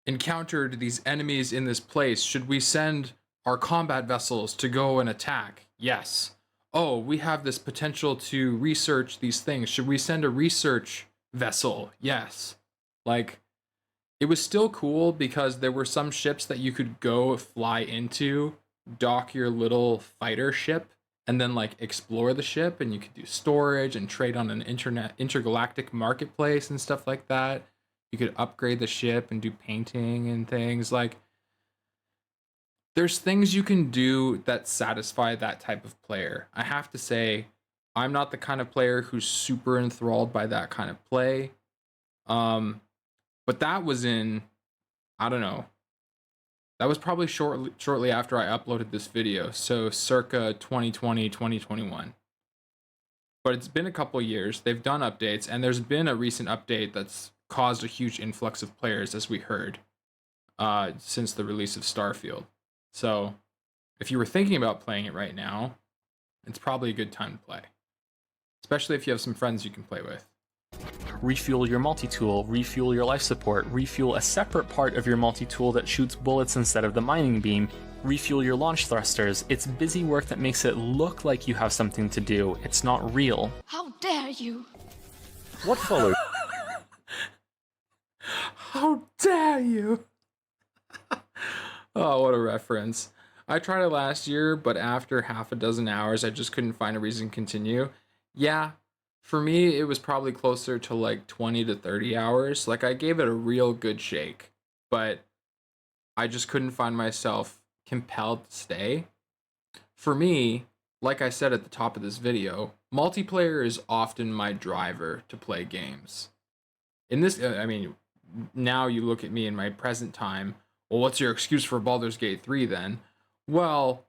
encountered these enemies in this place. Should we send our combat vessels to go and attack? Yes. Oh, we have this potential to research these things. Should we send a research vessel? Yes. Like, it was still cool because there were some ships that you could go fly into, dock your little fighter ship, and then like explore the ship, and you could do storage and trade on an intergalactic marketplace and stuff like that. You could upgrade the ship and do painting and things. Like, there's things you can do that satisfy that type of player. I have to say, I'm not the kind of player who's super enthralled by that kind of play. But that was in, I don't know, that was probably shortly after I uploaded this video. So circa 2020, 2021. But it's been a couple years. They've done updates, and there's been a recent update that's caused a huge influx of players, as we heard, since the release of Starfield. So if you were thinking about playing it right now, it's probably a good time to play, especially if you have some friends you can play with. Refuel your multi-tool, refuel your life support, refuel a separate part of your multi-tool that shoots bullets instead of the mining beam, refuel your launch thrusters. It's busy work that makes it look like you have something to do. It's not real. How dare you? What followed? How dare you? Oh, what a reference. I tried it last year, but after half a dozen hours, I just couldn't find a reason to continue. Yeah, for me, it was probably closer to like 20 to 30 hours. Like, I gave it a real good shake, but I just couldn't find myself compelled to stay. For me, like I said at the top of this video, multiplayer is often my driver to play games. In this, now you look at me in my present time, well, what's your excuse for Baldur's Gate 3 then? Well,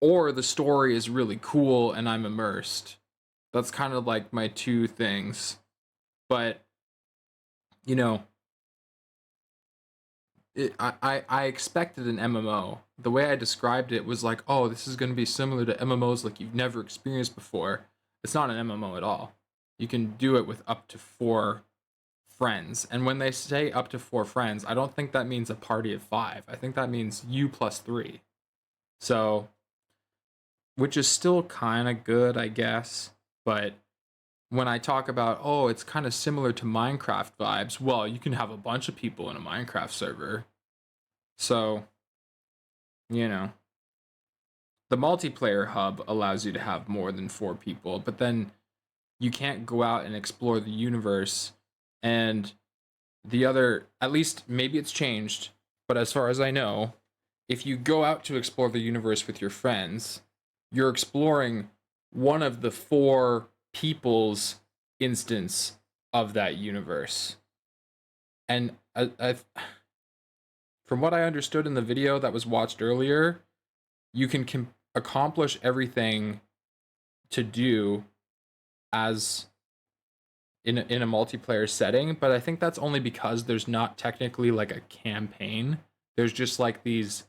or the story is really cool and I'm immersed. That's kind of like my two things. But, I expected an MMO. The way I described it was like, oh, this is going to be similar to MMOs like you've never experienced before. It's not an MMO at all. You can do it with up to 4 friends. And when they say up to 4 friends, I don't think that means a party of 5. I think that means you plus 3. So, which is still kind of good, I guess. But when I talk about, oh, it's kind of similar to Minecraft vibes, well, you can have a bunch of people in a Minecraft server. So, the multiplayer hub allows you to have more than 4 people, but then you can't go out and explore the universe. And the other, at least maybe it's changed, but as far as I know, if you go out to explore the universe with your friends, you're exploring one of the 4 people's instance of that universe. And from what I understood in the video that was watched earlier, you can accomplish everything to do as in a multiplayer setting, but I think that's only because there's not technically like a campaign. There's just like these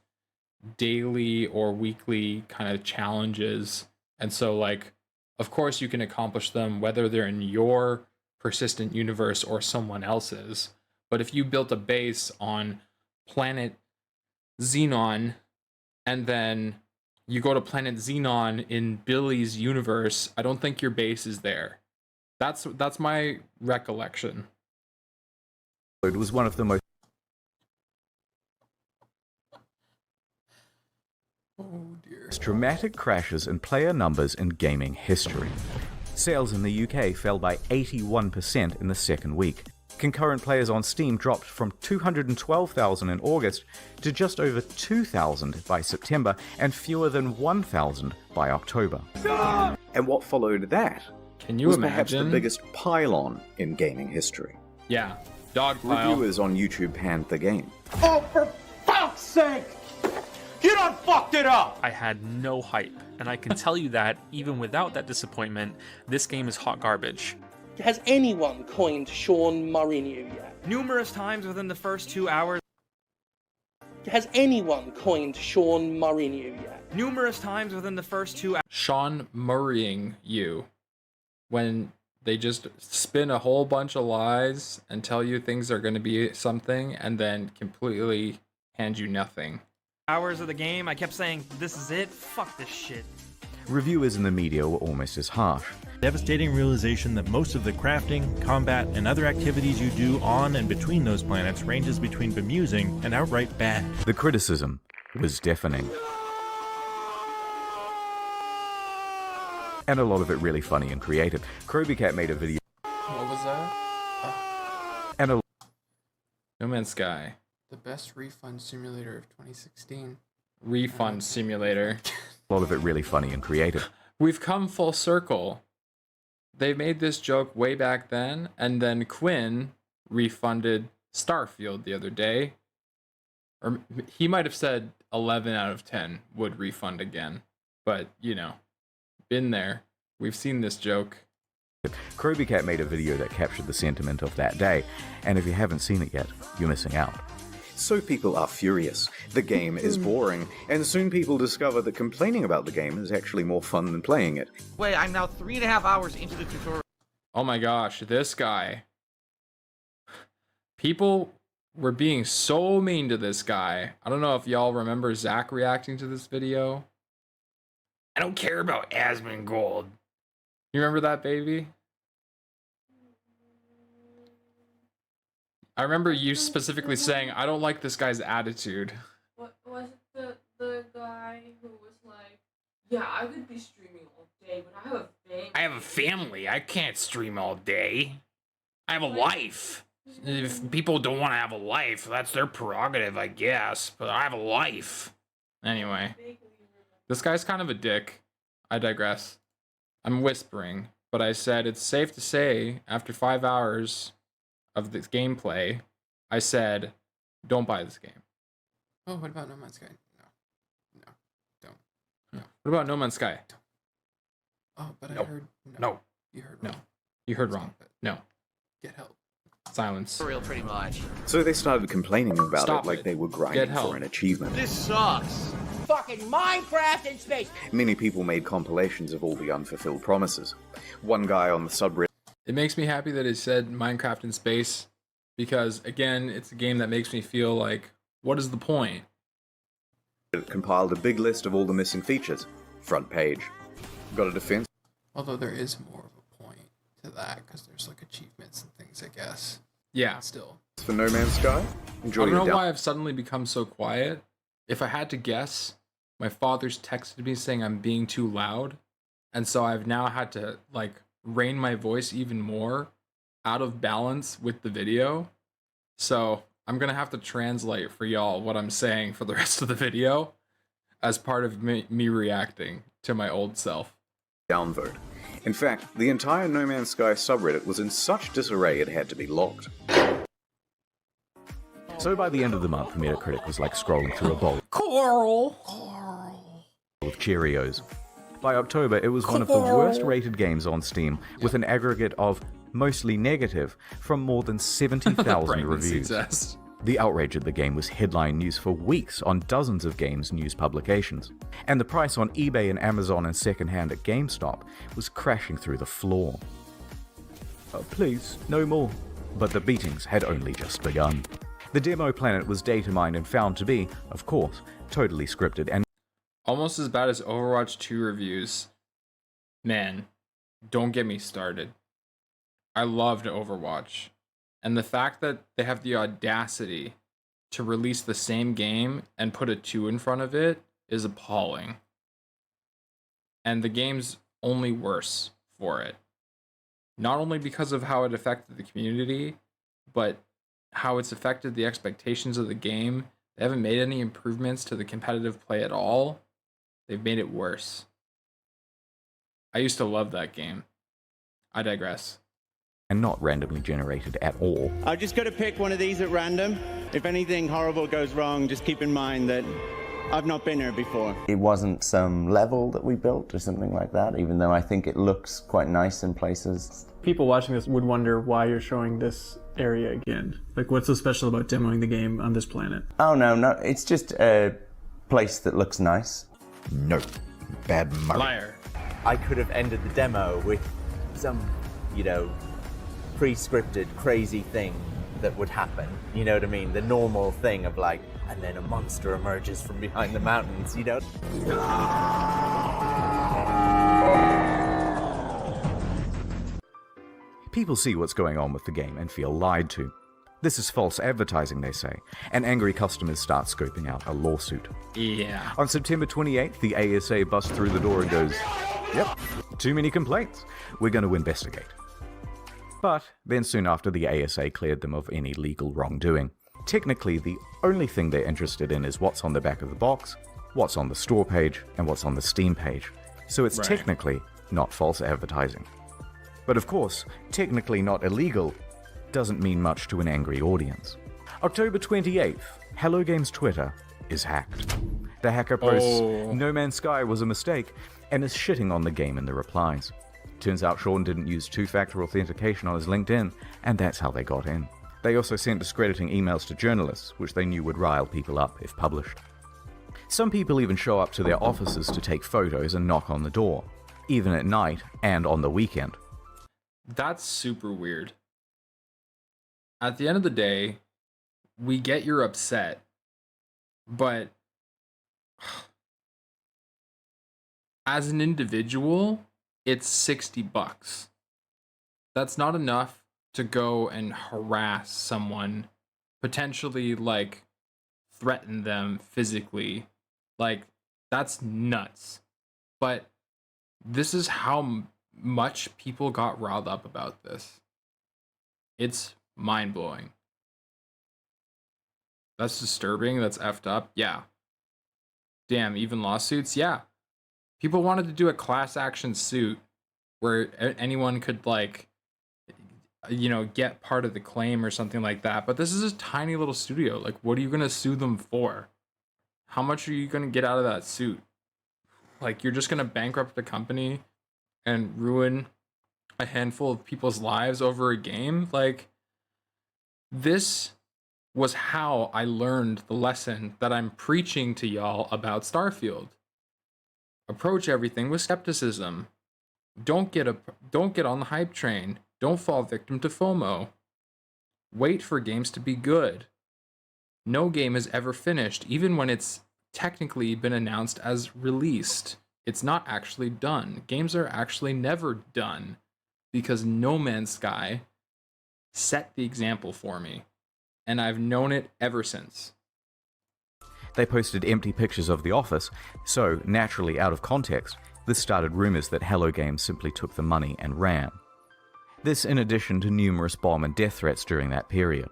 daily or weekly kind of challenges. And so like, of course you can accomplish them whether they're in your persistent universe or someone else's. But if you built a base on planet Xenon and then you go to planet Xenon in Billy's universe, I don't think your base is there. That's my recollection. It was one of the most dramatic crashes in player numbers in gaming history. Sales in the UK fell by 81% in the second week. Concurrent players on Steam dropped from 212,000 in August to just over 2,000 by September and fewer than 1,000 by October. And what followed that Can you was imagine? perhaps the biggest pylon in gaming history. Yeah, dog pile. Reviewers on YouTube panned the game. Oh, for fuck's sake! You done fucked it up! I had no hype, and I can tell you that, even without that disappointment, this game is hot garbage. Has anyone coined Sean Mourinho yet? Numerous times within the first 2 hours. Has anyone coined Sean Mourinho yet? Numerous times within the first 2 hours. Sean Murraying you. When they just spin a whole bunch of lies and tell you things are going to be something and then completely hand you nothing. Hours of the game, I kept saying, this is it, fuck this shit. Reviewers in the media were almost as harsh. Devastating realization that most of the crafting, combat, and other activities you do on and between those planets ranges between bemusing and outright bad. The criticism was deafening. And a lot of it really funny and creative. Krobycat made a video. What was that? And a No Man's Sky. The best refund simulator of 2016. Refund simulator. A lot of it really funny and creative. We've come full circle. They made this joke way back then, and then Quinn refunded Starfield the other day. Or he might have said 11 out of 10 would refund again. But, been there. We've seen this joke. Krobycat made a video that captured the sentiment of that day, and if you haven't seen it yet, you're missing out. So people are furious. The game is boring, and soon people discover that complaining about the game is actually more fun than playing it. Wait, I'm now 3.5 hours into the tutorial. Oh my gosh, this guy. People were being so mean to this guy. I don't know if y'all remember Zach reacting to this video. I don't care about Asmongold. You remember that, baby? I remember you specifically saying, I don't like this guy's attitude. What was it the guy who was like, yeah, I could be streaming all day, but I have a family. I have a family. I can't stream all day. I have a life. If people don't want to have a life, that's their prerogative, I guess. But I have a life. Anyway, this guy's kind of a dick. I digress. I'm whispering, but I said it's safe to say, after 5 hours of this gameplay, I said, don't buy this game. Oh, what about No Man's Sky? No, don't. No. What about No Man's Sky? Oh, but No. I heard No. You heard No. wrong. You heard wrong. No. Get help. Silence. Real, pretty much. So they started complaining about Stop it like it. they were Get grinding help. for an achievement. This sucks. Fucking Minecraft in space. Many people made compilations of all the unfulfilled promises. One guy on the subreddit It makes me happy that it said Minecraft in space, because again, it's a game that makes me feel like, what is the point? compiled a big list of all the missing features. Front page. Got a defense? Although there is more of a point to that, because there's like achievements and things, I guess. Yeah. Still. For No Man's Sky? Enjoy I don't your know down- why I've suddenly become so quiet. If I had to guess, my father's texted me saying I'm being too loud, and so I've now had to like rein my voice even more out of balance with the video. So I'm gonna have to translate for y'all what I'm saying for the rest of the video as part of me reacting to my old self. Downvote. In fact, the entire No Man's Sky subreddit was in such disarray it had to be locked. So by the end of the month, Metacritic was like scrolling through a bowl Coral. of Cheerios. By October, it was one of the worst rated games on Steam, with an aggregate of mostly negative from more than 70,000 Pregnancy reviews. test. The outrage at the game was headline news for weeks on dozens of games news publications, and the price on eBay and Amazon and secondhand at GameStop was crashing through the floor. Please, no more. But the beatings had only just begun. The demo planet was data mined and found to be, of course, totally scripted and Almost as bad as Overwatch 2 reviews. Man, don't get me started. I loved Overwatch. And the fact that they have the audacity to release the same game and put a 2 in front of it is appalling. And the game's only worse for it. Not only because of how it affected the community, but how it's affected the expectations of the game. They haven't made any improvements to the competitive play at all. They've made it worse. I used to love that game. I digress. not randomly generated at all. I've just got to pick one of these at random. If anything horrible goes wrong, just keep in mind that I've not been here before. It wasn't some level that we built or something like that, even though I think it looks quite nice in places. People watching this would wonder why you're showing this area again. Like, what's so special about demoing the game on this planet? Oh, no, it's just a place that looks nice. No. Bad Murray. Liar. I could have ended the demo with some, pre-scripted crazy thing that would happen. You know what I mean? The normal thing of like, and then a monster emerges from behind the mountains, People see what's going on with the game and feel lied to. This is false advertising, they say, and angry customers start scoping out a lawsuit. Yeah. On September 28th, the ASA busts through the door and goes, "Yep, too many complaints. We're going to investigate." But then soon after, the ASA cleared them of any legal wrongdoing. Technically, the only thing they're interested in is what's on the back of the box, what's on the store page, and what's on the Steam page. So it's technically not false advertising. But of course, technically not illegal doesn't mean much to an angry audience. October 28th, Hello Games Twitter is hacked. The hacker posts, "No Man's Sky was a mistake," and is shitting on the game in the replies. Turns out Sean didn't use two-factor authentication on his LinkedIn, and that's how they got in. They also sent discrediting emails to journalists, which they knew would rile people up if published. Some people even show up to their offices to take photos and knock on the door, even at night and on the weekend. That's super weird. At the end of the day, we get you're upset, but as an individual, it's $60. That's not enough to go and harass someone, potentially like threaten them physically. Like, that's nuts. But this is how much people got riled up about this. It's mind-blowing. That's disturbing. That's effed up. Yeah. Damn, even lawsuits? Yeah. People wanted to do a class action suit where anyone could, like, you know, get part of the claim or something like that. But this is a tiny little studio. Like, what are you going to sue them for? How much are you going to get out of that suit? Like, you're just going to bankrupt the company and ruin a handful of people's lives over a game? Like, this was how I learned the lesson that I'm preaching to y'all about Starfield. Approach everything with skepticism. Don't get on the hype train. Don't fall victim to FOMO. Wait for games to be good. No game is ever finished, even when it's technically been announced as released. It's not actually done. Games are actually never done because No Man's Sky set the example for me, and I've known it ever since. They posted empty pictures of the office, so, naturally out of context, this started rumors that Hello Games simply took the money and ran. This in addition to numerous bomb and death threats during that period.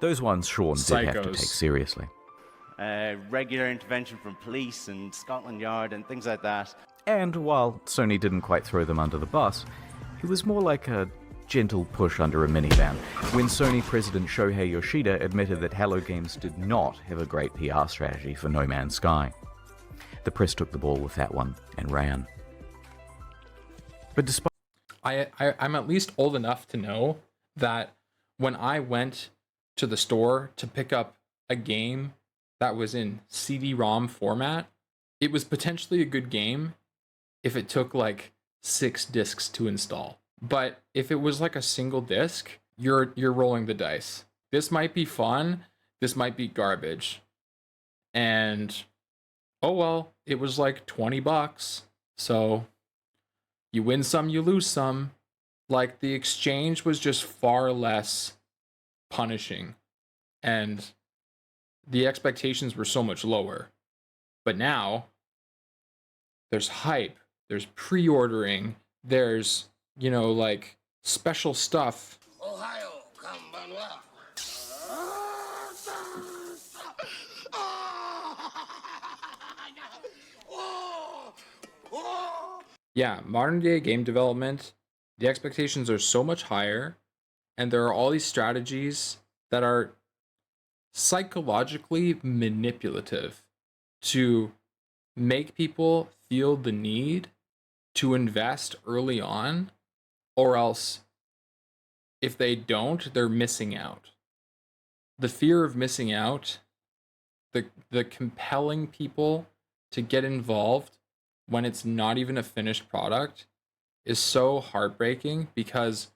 Those ones Sean did have to take seriously. Regular intervention from police and Scotland Yard and things like that. And while Sony didn't quite throw them under the bus, it was more like a gentle push under a minivan when Sony President Shohei Yoshida admitted that Hello Games did not have a great PR strategy for No Man's Sky. The press took the ball with that one and ran. But despite I'm at least old enough to know that when I went to the store to pick up a game that was in CD-ROM format, it was potentially a good game if it took like 6 discs to install. But if it was like a single disc, you're rolling the dice. This might be fun, this might be garbage. And oh well, it was like $20. So you win some, you lose some. Like, the exchange was just far less punishing. And the expectations were so much lower. But now, there's hype, there's pre-ordering, there's, you know, like, special stuff. Ohio, konbanwa. Yeah, modern day game development, the expectations are so much higher, and there are all these strategies that are psychologically manipulative to make people feel the need to invest early on, or else if they don't, they're missing out. The fear of missing out, the compelling people to get involved when it's not even a finished product is so heartbreaking, because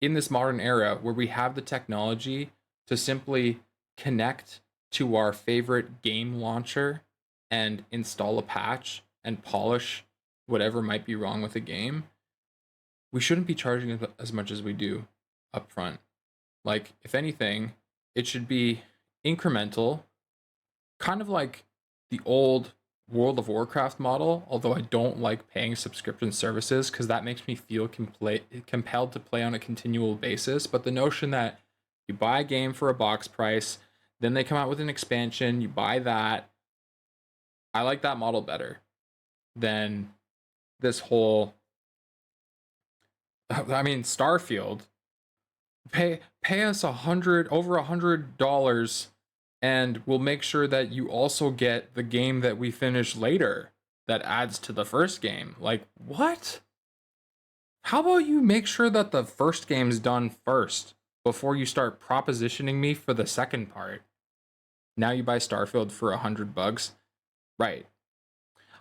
in this modern era where we have the technology to simply connect to our favorite game launcher and install a patch and polish whatever might be wrong with a game, we shouldn't be charging as much as we do up front. Like, if anything, it should be incremental, kind of like the old World of Warcraft model, although I don't like paying subscription services because that makes me feel compelled to play on a continual basis. But the notion that you buy a game for a box price, then they come out with an expansion, you buy that, I like that model better than this whole, I mean, Starfield, pay us over $100 and we'll make sure that you also get the game that we finish later that adds to the first game. Like, what? How about you make sure that the first game's done first before you start propositioning me for the second part? Now you buy Starfield for $100. Right.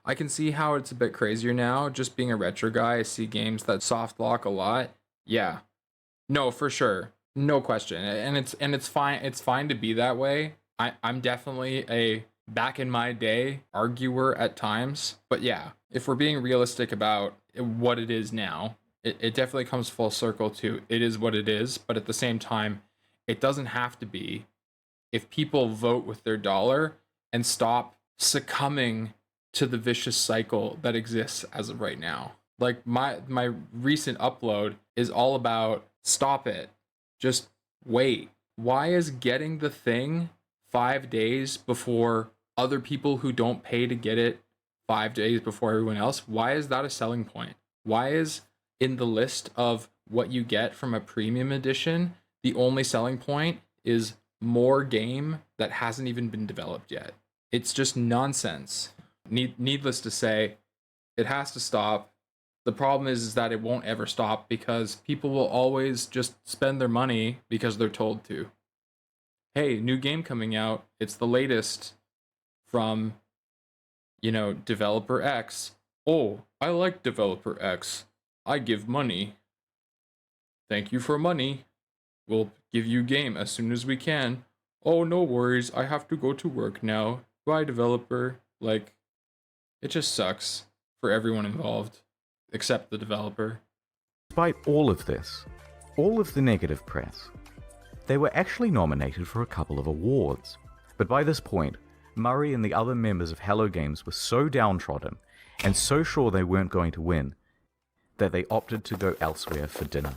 I can see how it's a bit crazier now. Just being a retro guy, I see games that soft lock a lot. Yeah. No, for sure. No question. And it's fine. It's fine to be that way. I'm definitely a back in my day arguer at times. But yeah, if we're being realistic about what it is now, it definitely comes full circle to it is what it is. But at the same time, it doesn't have to be if people vote with their dollar and stop succumbing to the vicious cycle that exists as of right now. Like my recent upload is all about stop it. Just wait. Why is getting the thing 5 days before other people who don't pay to get it 5 days before everyone else? Why is that a selling point? Why is in the list of what you get from a premium edition, the only selling point is more game that hasn't even been developed yet? It's just nonsense. Needless to say, it has to stop. The problem is that it won't ever stop because people will always just spend their money because they're told to. Hey, new game coming out. It's the latest from, developer X. Oh, I like developer X. I give money. Thank you for money. We'll give you game as soon as we can. Oh, no worries. I have to go to work now. Bye, developer. Like, it just sucks for everyone involved, except the developer. Despite all of this, all of the negative press, they were actually nominated for a couple of awards. But by this point, Murray and the other members of Hello Games were so downtrodden and so sure they weren't going to win that they opted to go elsewhere for dinner.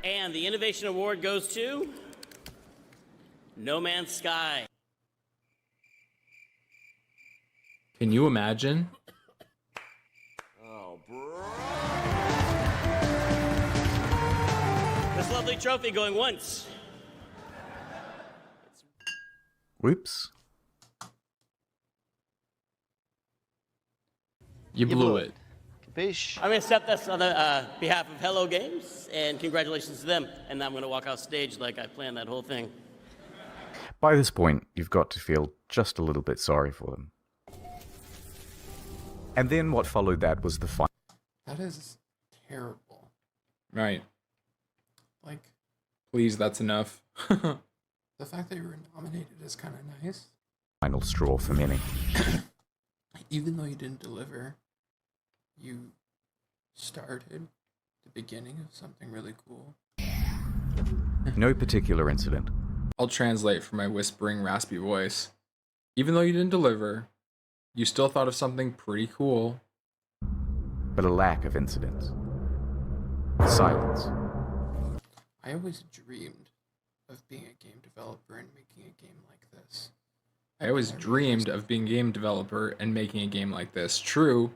And the Innovation Award goes to No Man's Sky. Can you imagine? Oh, bro. This lovely trophy going once. Whoops. You blew it. I'm going to accept this on the behalf of Hello Games, and congratulations to them. And I'm going to walk off stage like I planned that whole thing. By this point, you've got to feel just a little bit sorry for them. And then what followed that was the final. That is terrible. Right. Like, please, that's enough. the fact that you were nominated is kind of nice. Final straw for many. Even though you didn't deliver, you started the beginning of something really cool. No particular incident. I'll translate for my whispering, raspy voice. Even though you didn't deliver, you still thought of something pretty cool. But a lack of incidents. Silence. I always dreamed of being a game developer and making a game like this. I always dreamed of being a game developer and making a game like this. True.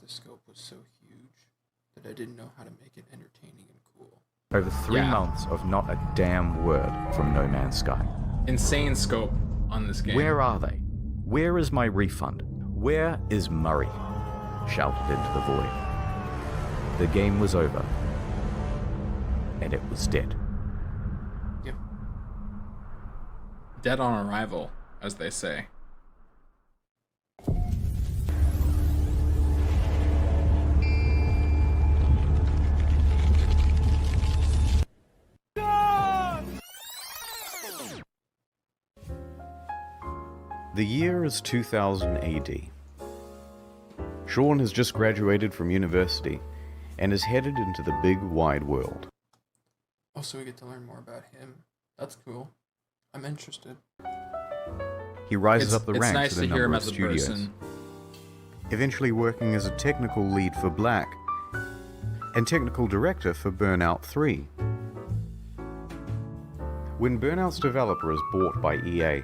The scope was so huge that I didn't know how to make it entertaining and cool. Over 3 months of not a damn word from No Man's Sky. Insane scope on this game. Where are they? Where is my refund? Where is Murray? Shouted into the void. The game was over. And it was dead. Yep. Dead on arrival, as they say. The year is 2000 AD. Sean has just graduated from university and is headed into the big wide world. Oh, so we get to learn more about him. That's cool. I'm interested. He rises up the ranks nice at a to hear him number of as a studios, person. eventually working as a technical lead for Black and technical director for Burnout 3. When Burnout's developer is bought by EA,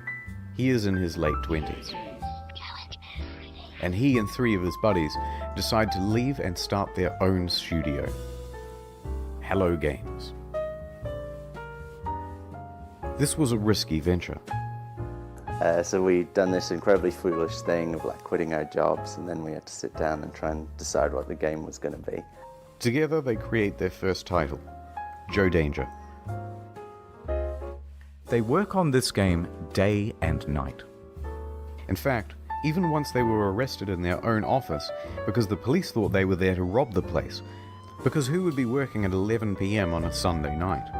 he is in his late 20s. And he and 3 of his buddies decide to leave and start their own studio, Hello Games. This was a risky venture. So we'd done this incredibly foolish thing of like quitting our jobs, and then we had to sit down and try and decide what the game was going to be. Together they create their first title, Joe Danger. They work on this game day and night. In fact, even once they were arrested in their own office because the police thought they were there to rob the place, because who would be working at 11 p.m. on a Sunday night?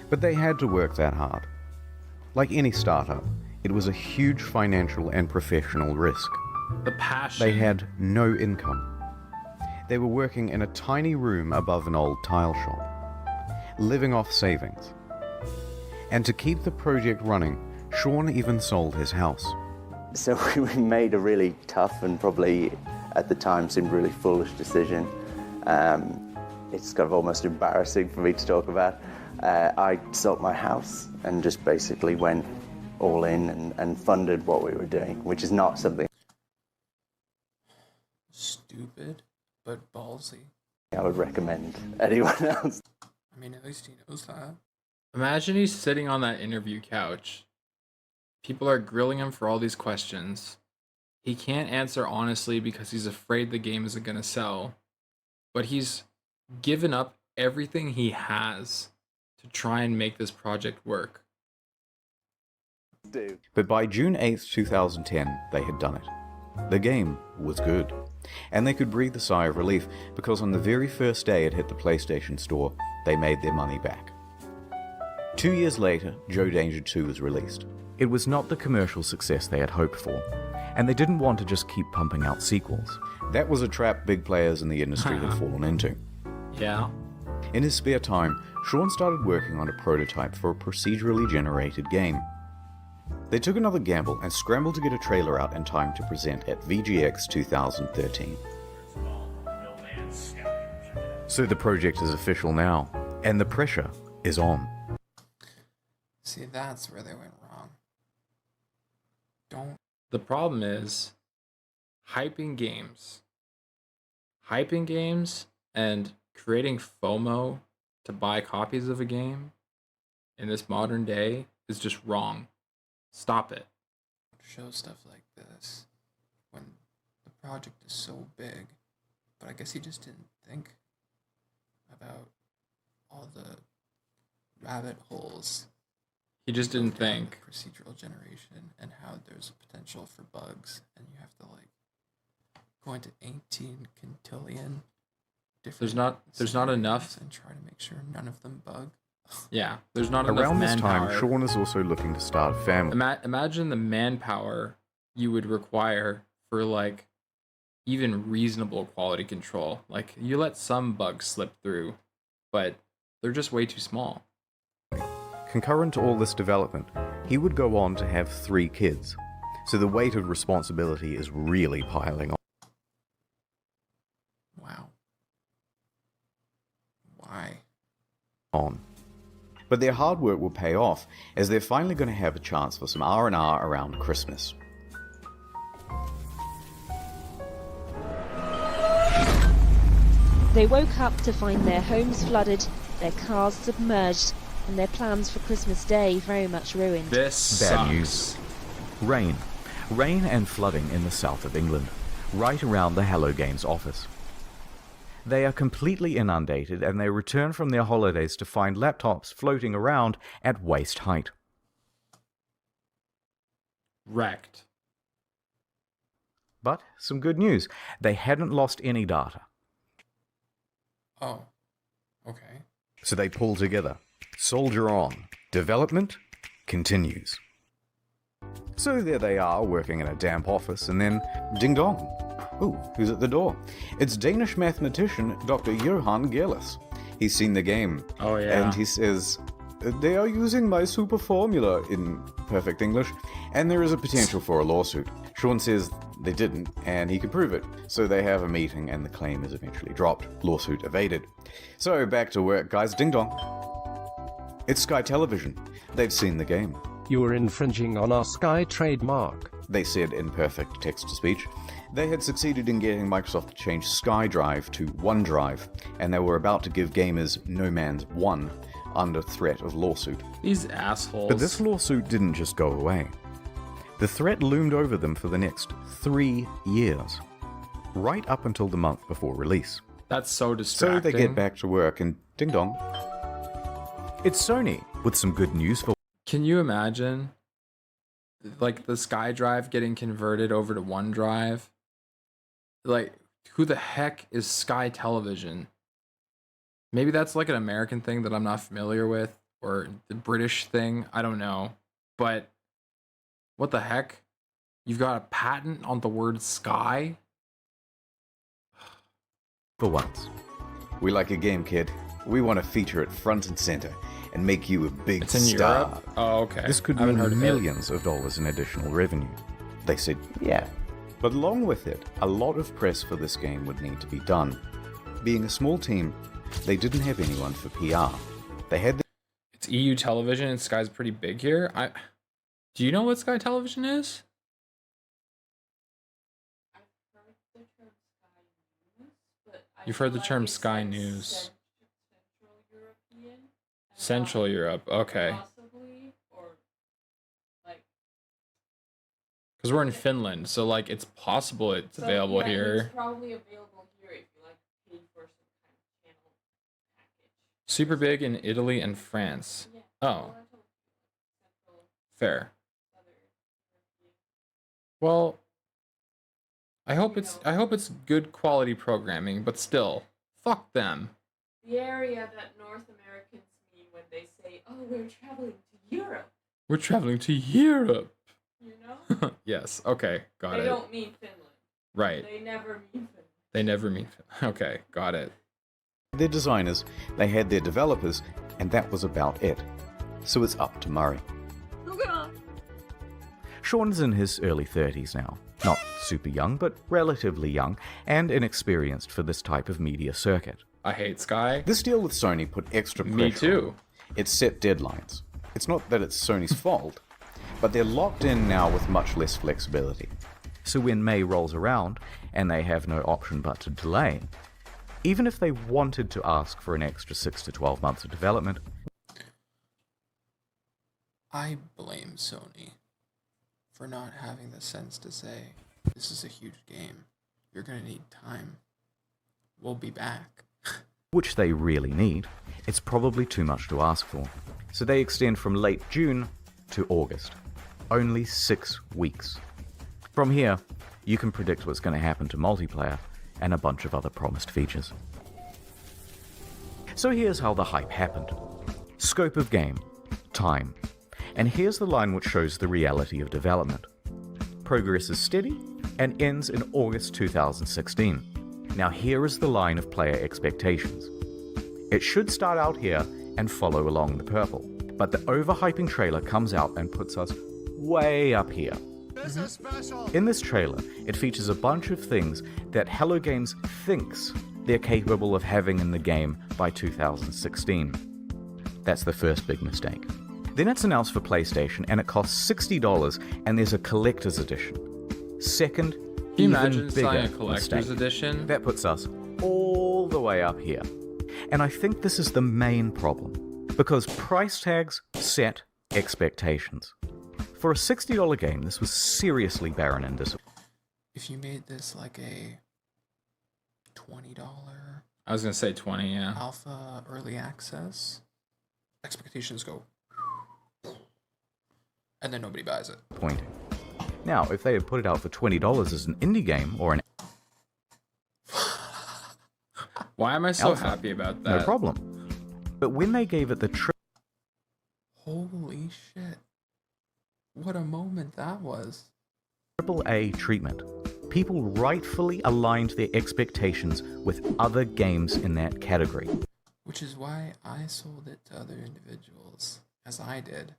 But they had to work that hard. Like any startup, it was a huge financial and professional risk. The passion. They had no income. They were working in a tiny room above an old tile shop, living off savings. And to keep the project running, Sean even sold his house. So we made a really tough and probably at the time seemed really foolish decision. It's kind of almost embarrassing for me to talk about. I sold my house and just basically went all in and funded what we were doing, which is not something Stupid, but ballsy. I would recommend anyone else. I mean, at least he knows that. Imagine he's sitting on that interview couch. People are grilling him for all these questions. He can't answer honestly because he's afraid the game isn't going to sell. But he's given up everything he has to try and make this project work. But by June 8th, 2010, they had done it. The game was good. And they could breathe a sigh of relief because on the very first day it hit the PlayStation Store, they made their money back. 2 years later, Joe Danger 2 was released. It was not the commercial success they had hoped for, and they didn't want to just keep pumping out sequels. That was a trap big players in the industry had fallen into. Yeah. In his spare time, Sean started working on a prototype for a procedurally generated game. They took another gamble and scrambled to get a trailer out in time to present at VGX 2013. So the project is official now, and the pressure is on. See, that's where they went wrong. Don't. The problem is hyping games. Hyping games and creating FOMO to buy copies of a game in this modern day is just wrong. Stop it. Show stuff like this when the project is so big, but I guess he just didn't think about all the rabbit holes. He just didn't think. Procedural generation and how there's a potential for bugs, and you have to like go into 18 quintillion different. There's not enough, and try to make sure none of them bug. Yeah, there's not enough Around this manpower. time, Sean is also looking to start a family. Imagine the manpower you would require for like even reasonable quality control. Like you let some bugs slip through, but they're just way too small. Concurrent to all this development, he would go on to have 3 kids, so the weight of responsibility is really piling on. Wow. Why? But their hard work will pay off, as they're finally going to have a chance for some R&R around Christmas. They woke up to find their homes flooded, their cars submerged, and their plans for Christmas Day very much ruined. This Bad sucks. news. Rain and flooding in the south of England, right around the Hello Games office. They are completely inundated and they return from their holidays to find laptops floating around at waist height. Wrecked. But some good news, they hadn't lost any data. Oh, okay. So they pull together. Soldier on. Development continues. So there they are, working in a damp office, and then ding dong. Ooh, who's at the door? It's Danish mathematician Dr. Johan Gerlis. He's seen the game. Oh, yeah. And he says, they are using my super formula in perfect English, and there is a potential for a lawsuit. Sean says they didn't, and he can prove it. So they have a meeting, and the claim is eventually dropped. Lawsuit evaded. So back to work, guys. Ding dong. It's Sky Television. They've seen the game. You are infringing on our Sky trademark, they said in perfect text-to-speech. They had succeeded in getting Microsoft to change SkyDrive to OneDrive, and they were about to give gamers No Man's 1 under threat of lawsuit. These assholes. But this lawsuit didn't just go away. The threat loomed over them for the next 3 years, right up until the month before release. That's so So distracting. they get back to work and ding dong. It's Sony with some good news for. Can you imagine, like, the SkyDrive getting converted over to OneDrive? Like, who the heck is Sky Television? Maybe that's like an American thing that I'm not familiar with, or the British thing. I don't know. But what the heck? You've got a patent on the word sky? For once. We like a game, kid. We want to feature it front and center and make you a big It's in star. Europe? Oh, okay. This could I haven't heard mean of it. millions of dollars in additional revenue. They said, yeah. But along with it, a lot of press for this game would need to be done. Being a small team, they didn't have anyone for PR. They had It's EU Television and Sky's pretty big here. Do you know what Sky Television is? You've heard the term Sky News. Central Europe, okay. Because we're in Finland, so like it's possible it's available here. It's probably available here if you like pay for some kind of channel package. Super big in Italy and France. Oh. Fair. Well, I hope it's good quality programming, but still, fuck them. The area that North Americans mean when they say, "Oh, we're traveling to Europe." We're traveling to Europe. You know? Yes. Okay. Got it. They don't mean Finland. Right. They never mean Finland. They never mean. Okay. Got it. their designers, they had their developers, and that was about it. So it's up to Murray. Sean's in his early 30s now. Not super young, but relatively young, and inexperienced for this type of media circuit. I hate Sky. This deal with Sony put extra pressure. Me too. It set deadlines. It's not that it's Sony's fault, but they're locked in now with much less flexibility. So when May rolls around, and they have no option but to delay, even if they wanted to ask for an extra 6 to 12 months of development, I blame Sony for not having the sense to say, this is a huge game. You're going to need time. We'll be back. which they really need, it's probably too much to ask for. So they extend from late June to August. Only 6 weeks. From here, you can predict what's going to happen to multiplayer and a bunch of other promised features. So here's how the hype happened. Scope of game. Time. And here's the line which shows the reality of development. Progress is steady and ends in August 2016. Now here is the line of player expectations. It should start out here and follow along the purple, but the overhyping trailer comes out and puts us way up here. This is special. In this trailer, it features a bunch of things that Hello Games thinks they're capable of having in the game by 2016. That's the first big mistake. Then it's announced for PlayStation and it costs $60 and there's a collector's edition. Second, Can you imagine even selling a bigger collector's mistake. edition? That puts us all the way up here. And I think this is the main problem, because price tags set expectations. For a $60 game, this was seriously barren and disappointing. If you made this like a $20 I was gonna say 20, yeah. alpha early access, expectations go, and then nobody buys it. Now, if they had put it out for $20 as an indie game or an Why am I so alpha, happy about that? no problem. But when they gave it the Holy shit. What a moment that was. AAA treatment, people rightfully aligned their expectations with other games in that category. Which is why I sold it to other individuals, as I did.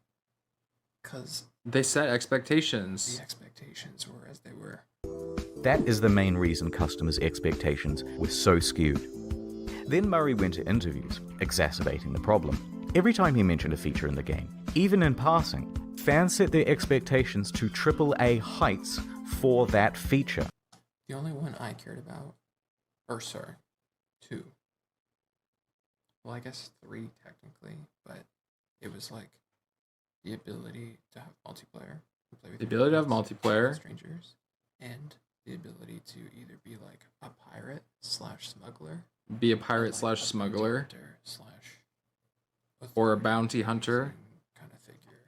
Because They set expectations. the expectations were as they were. That is the main reason customers' expectations were so skewed. Then Murray went to interviews, exacerbating the problem. Every time he mentioned a feature in the game, even in passing, fans set their expectations to AAA heights for that feature. The only one I cared about, or sorry, 2. Well, I guess 3 technically, but it was like the ability to have multiplayer. And play with The your ability to have friends, multiplayer. strangers, and the ability to either be like a pirate / smuggler be a pirate slash smuggler, or a bounty hunter. Kind of figure.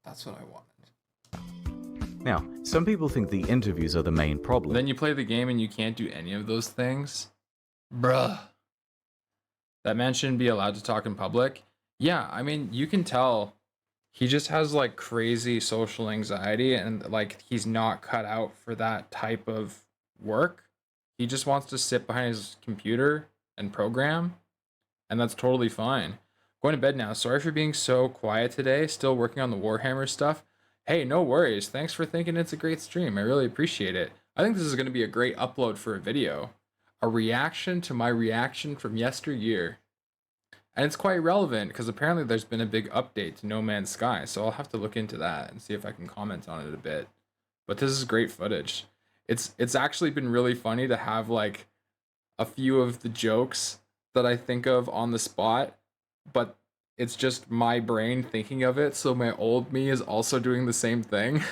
That's what I wanted. Now, some people think the interviews are the main problem. Then you play the game and you can't do any of those things. Bruh. That man shouldn't be allowed to talk in public. Yeah, I mean, you can tell he just has like crazy social anxiety and like he's not cut out for that type of work. He just wants to sit behind his computer and program, and that's totally fine. Going to bed now. Sorry for being so quiet today. Still working on the Warhammer stuff. Hey, no worries. Thanks for thinking it's a great stream. I really appreciate it. I think this is going to be a great upload for a video. A reaction to my reaction from yesteryear. And it's quite relevant because apparently there's been a big update to No Man's Sky. So I'll have to look into that and see if I can comment on it a bit. But this is great footage. It's actually been really funny to have like a few of the jokes that I think of on the spot, but it's just my brain thinking of it, so my old me is also doing the same thing.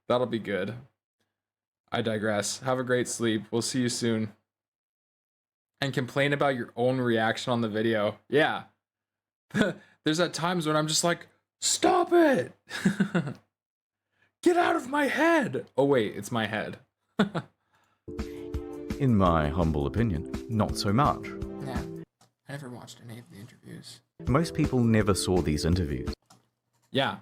That'll be good. I digress. Have a great sleep. We'll see you soon. And complain about your own reaction on the video. Yeah. There's at times when I'm just like, stop it! Get out of my head! Oh wait, it's my head. In my humble opinion, not so much. Yeah. I never watched any of the interviews. Most people never saw these interviews. Yeah.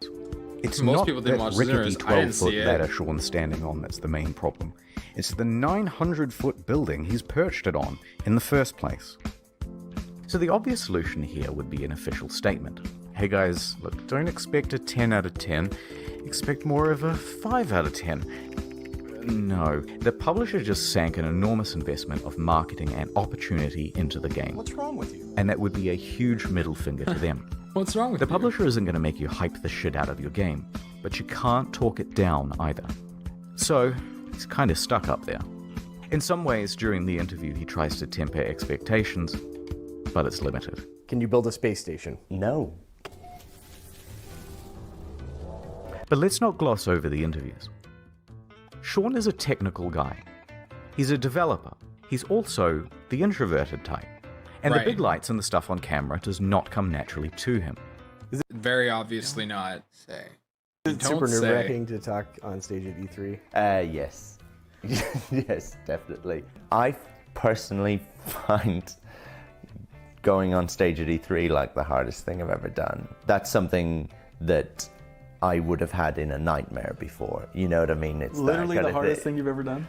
It's Most not people didn't that watch the rickety interviews. I didn't 12-foot see it. ladder Sean's standing on that's the main problem. It's the 900-foot building he's perched it on in the first place. So the obvious solution here would be an official statement. Hey guys, look, don't expect a 10 out of 10. Expect more of a 5 out of 10. No, the publisher just sank an enormous investment of marketing and opportunity into the game. What's wrong with you? And that would be a huge middle finger to them. What's wrong with The you? publisher isn't going to make you hype the shit out of your game, but you can't talk it down either. So, he's kind of stuck up there. In some ways, during the interview, he tries to temper expectations, but it's limited. Can you build a space station? No. But let's not gloss over the interviews. Sean is a technical guy. He's a developer. He's also the introverted type. And Right. the big lights and the stuff on camera does not come naturally to him. Very obviously not. Say. Is it Don't super say. nerve-wracking to talk on stage at E3? Yes. Yes, definitely. I personally find going on stage at E3 like the hardest thing I've ever done. That's something that I would have had in a nightmare before. You know what I mean? It's Literally that the kind of hardest thing you've ever done?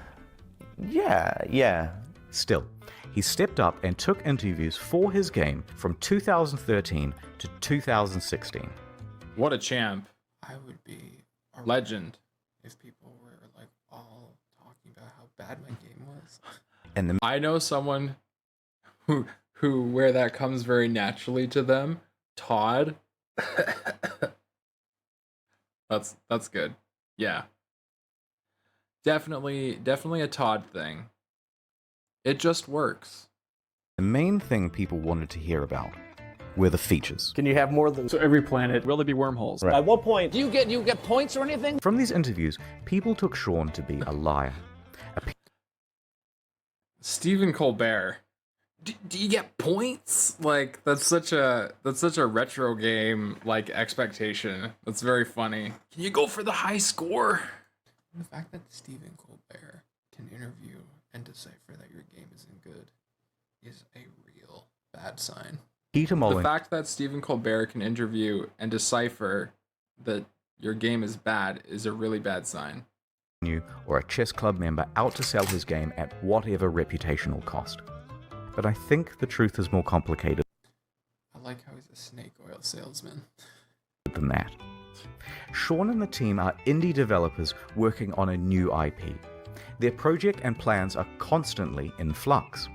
Yeah. Still, he stepped up and took interviews for his game from 2013 to 2016. What a champ. I would be a Legend. if people were like all talking about how bad my game was. And I know someone who where that comes very naturally to them. Todd. That's good. Yeah. Definitely a Todd thing. It just works. The main thing people wanted to hear about were the features. Can you have more than... So every planet, will there be wormholes? Right. At what point... Do you get points or anything? From these interviews, people took Sean to be a liar. Stephen Colbert. Do you get points? Like that's such a retro game like expectation. That's very funny. Can you go for the high score? The fact that Stephen Colbert can interview and decipher that your game isn't good is a real bad sign. The fact that Stephen Colbert can interview and decipher that your game is bad is a really bad sign. Or a chess club member out to sell his game at whatever reputational cost. But I think the truth is more complicated I like how he's a snake oil salesman. than that. Sean and the team are indie developers working on a new IP. Their project and plans are constantly in flux.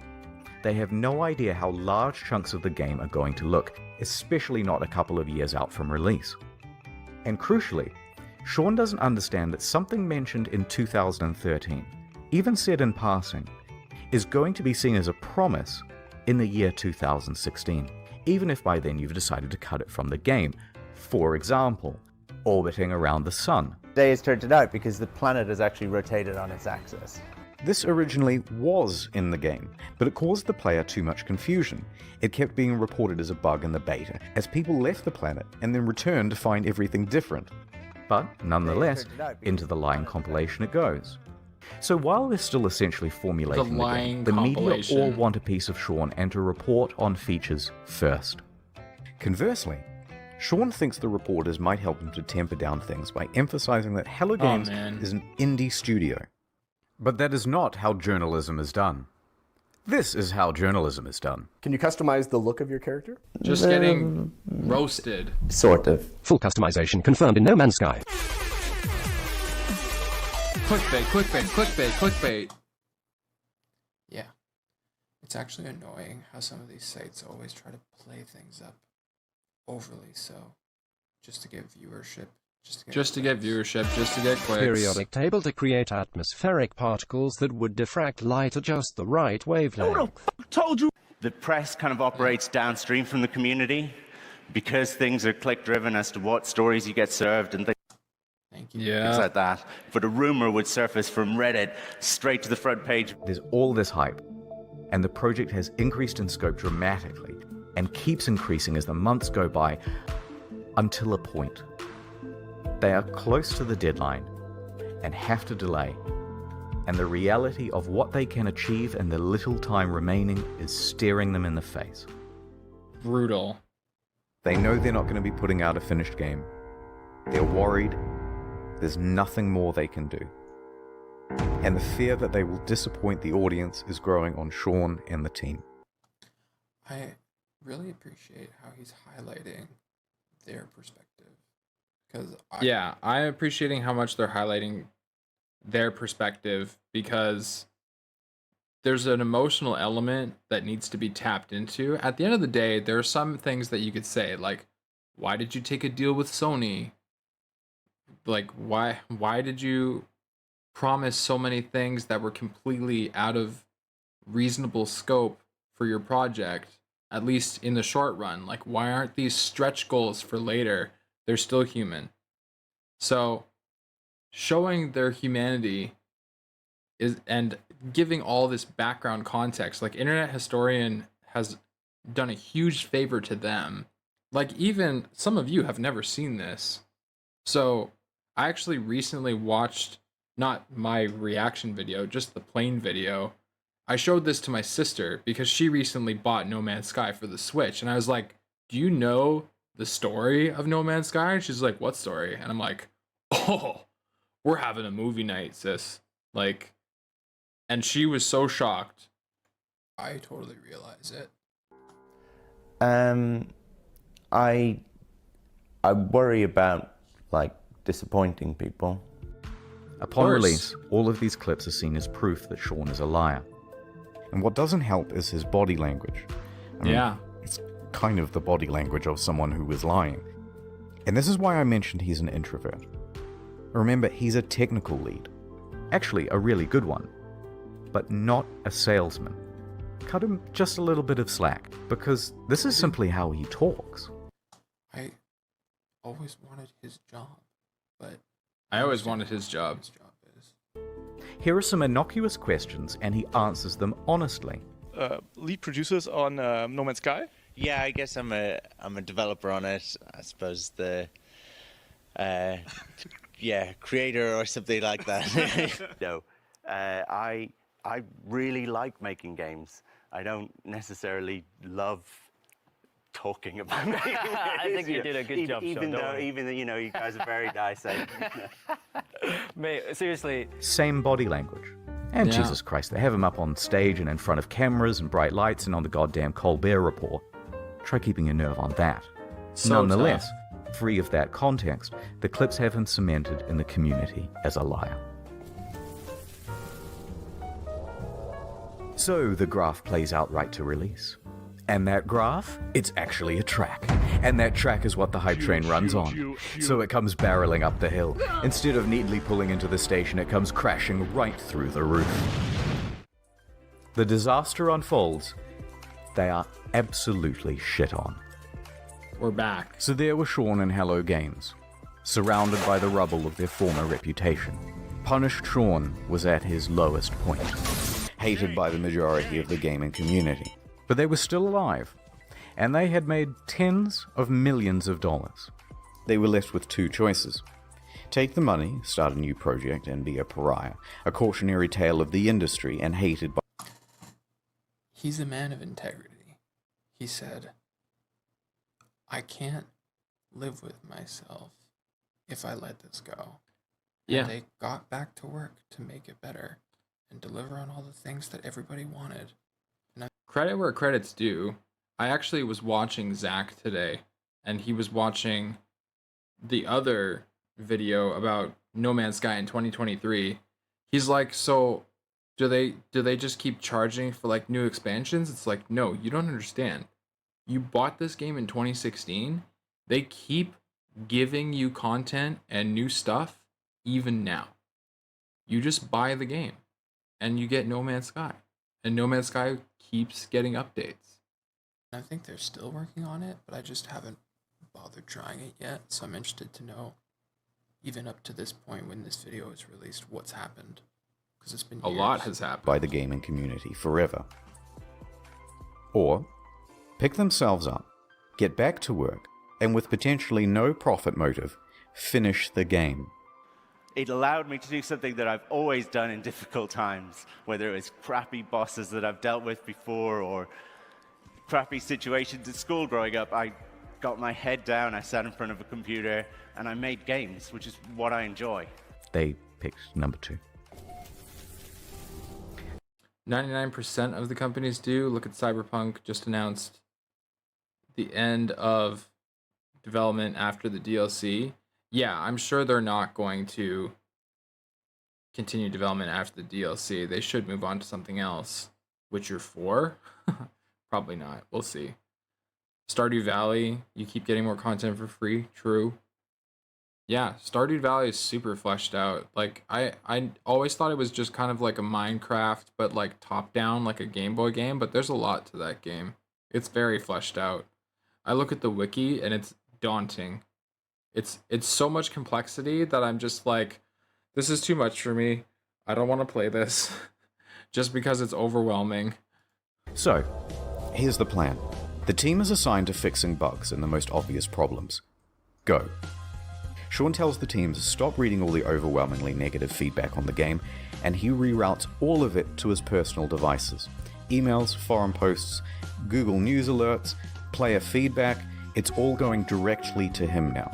They have no idea how large chunks of the game are going to look, especially not a couple of years out from release. And crucially, Sean doesn't understand that something mentioned in 2013, even said in passing, is going to be seen as a promise in the year 2016, even if by then you've decided to cut it from the game. For example, orbiting around the sun. Day has turned it out because the planet has actually rotated on its axis. This originally was in the game, but it caused the player too much confusion. It kept being reported as a bug in the beta, as people left the planet and then returned to find everything different. But nonetheless, into the lying compilation it goes. So while they're still essentially formulating the game, the media all want a piece of Sean and to report on features first. Conversely, Sean thinks the reporters might help him to temper down things by emphasizing that Hello Games is an indie studio. But that is not how journalism is done. This is how journalism is done. Can you customize the look of your character? Just getting roasted. Sort of. Full customization confirmed in No Man's Sky. Clickbait, clickbait, clickbait, clickbait. Yeah. It's actually annoying how some of these sites always try to play things up overly so, just to get viewership. Just to get viewership, just to get clicks. Periodic table to create atmospheric particles that would diffract light at just the right wavelength. Told you. The press kind of operates downstream from the community because things are click-driven as to what stories you get served and things like that. But a rumor would surface from Reddit straight to the front page. There's all this hype, and the project has increased in scope dramatically and keeps increasing as the months go by until a point. They are close to the deadline and have to delay, and the reality of what they can achieve in the little time remaining is staring them in the face. Brutal. They know they're not going to be putting out a finished game. They're worried. There's nothing more they can do. And the fear that they will disappoint the audience is growing on Sean and the team. I really appreciate how he's highlighting their perspective. I'm appreciating how much they're highlighting their perspective, because there's an emotional element that needs to be tapped into. At the end of the day, there are some things that you could say, like, why did you take a deal with Sony? Like, why did you promise so many things that were completely out of reasonable scope for your project, at least in the short run? Like, why aren't these stretch goals for later? They're still human. So showing their humanity is, and giving all this background context, like Internet Historian has done a huge favor to them. Like, even some of you have never seen this. So I actually recently watched, not my reaction video, just the plain video. I showed this to my sister because she recently bought No Man's Sky for the Switch. And I was like, do you know the story of No Man's Sky? And she's like, what story? And I'm like, oh, we're having a movie night, sis. Like, and she was so shocked. I totally realize it. I worry about, like, disappointing people. Upon release, all of these clips are seen as proof that Sean is a liar. And what doesn't help is his body language. I mean, it's kind of the body language of someone who is lying. And this is why I mentioned he's an introvert. Remember, he's a technical lead. Actually, a really good one. But not a salesman. Cut him just a little bit of slack, because this is simply how he talks. I always wanted his job, but... I always wanted his job. Here are some innocuous questions, and he answers them honestly. Lead producers on No Man's Sky? Yeah, I guess I'm a developer on it. I suppose the creator or something like that. No, I really like making games. I don't necessarily love talking about making games. I think you did a good job, even though you guys are very nice. Mate, seriously. Same body language. And Jesus Christ, they have him up on stage and in front of cameras and bright lights and on the goddamn Colbert Report. Try keeping your nerve on that. So Nonetheless, free of that context, the clips have him cemented in the community as a liar. So the graph plays out right to release. And that graph, it's actually a track. And that track is what the hype train runs on. So it comes barreling up the hill. Instead of neatly pulling into the station, it comes crashing right through the roof. The disaster unfolds. They are absolutely shit on. We're back. So there were Sean and Hello Games, surrounded by the rubble of their former reputation. Punished Sean was at his lowest point, hated by the majority of the gaming community. But they were still alive, and they had made tens of millions of dollars. They were left with two choices. Take the money, start a new project, and be a pariah, a cautionary tale of the industry and hated by... He's a man of integrity. He said, I can't live with myself if I let this go. Yeah. And they got back to work to make it better and deliver on all the things that everybody wanted. And Credit where credit's due. I actually was watching Zach today, and he was watching the other video about No Man's Sky in 2023. He's like, so do they just keep charging for like new expansions? It's like, no, you don't understand. You bought this game in 2016. They keep giving you content and new stuff even now. You just buy the game and you get No Man's Sky. And No Man's Sky keeps getting updates. I think they're still working on it, but I just haven't bothered trying it yet. So I'm interested to know, even up to this point when this video is released, what's happened. Because it's been years. A lot has happened. by the gaming community forever. Or pick themselves up, get back to work, and with potentially no profit motive, finish the game. It allowed me to do something that I've always done in difficult times, whether it was crappy bosses that I've dealt with before or crappy situations at school growing up. I got my head down, I sat in front of a computer, and I made games, which is what I enjoy. They picked number 2. 99% of the companies do. Look at Cyberpunk, just announced the end of development after the DLC. Yeah, I'm sure they're not going to continue development after the DLC. They should move on to something else. Witcher 4? Probably not. We'll see. Stardew Valley, you keep getting more content for free. True. Yeah, Stardew Valley is super fleshed out. Like, I always thought it was just kind of like a Minecraft, but like top down, like a Game Boy game, but there's a lot to that game. It's very fleshed out. I look at the wiki and it's daunting. It's so much complexity that I'm just like, this is too much for me. I don't want to play this just because it's overwhelming. So, here's the plan. The team is assigned to fixing bugs and the most obvious problems. Go. Sean tells the team to stop reading all the overwhelmingly negative feedback on the game, and he reroutes all of it to his personal devices. Emails, forum posts, Google News alerts, player feedback, it's all going directly to him now.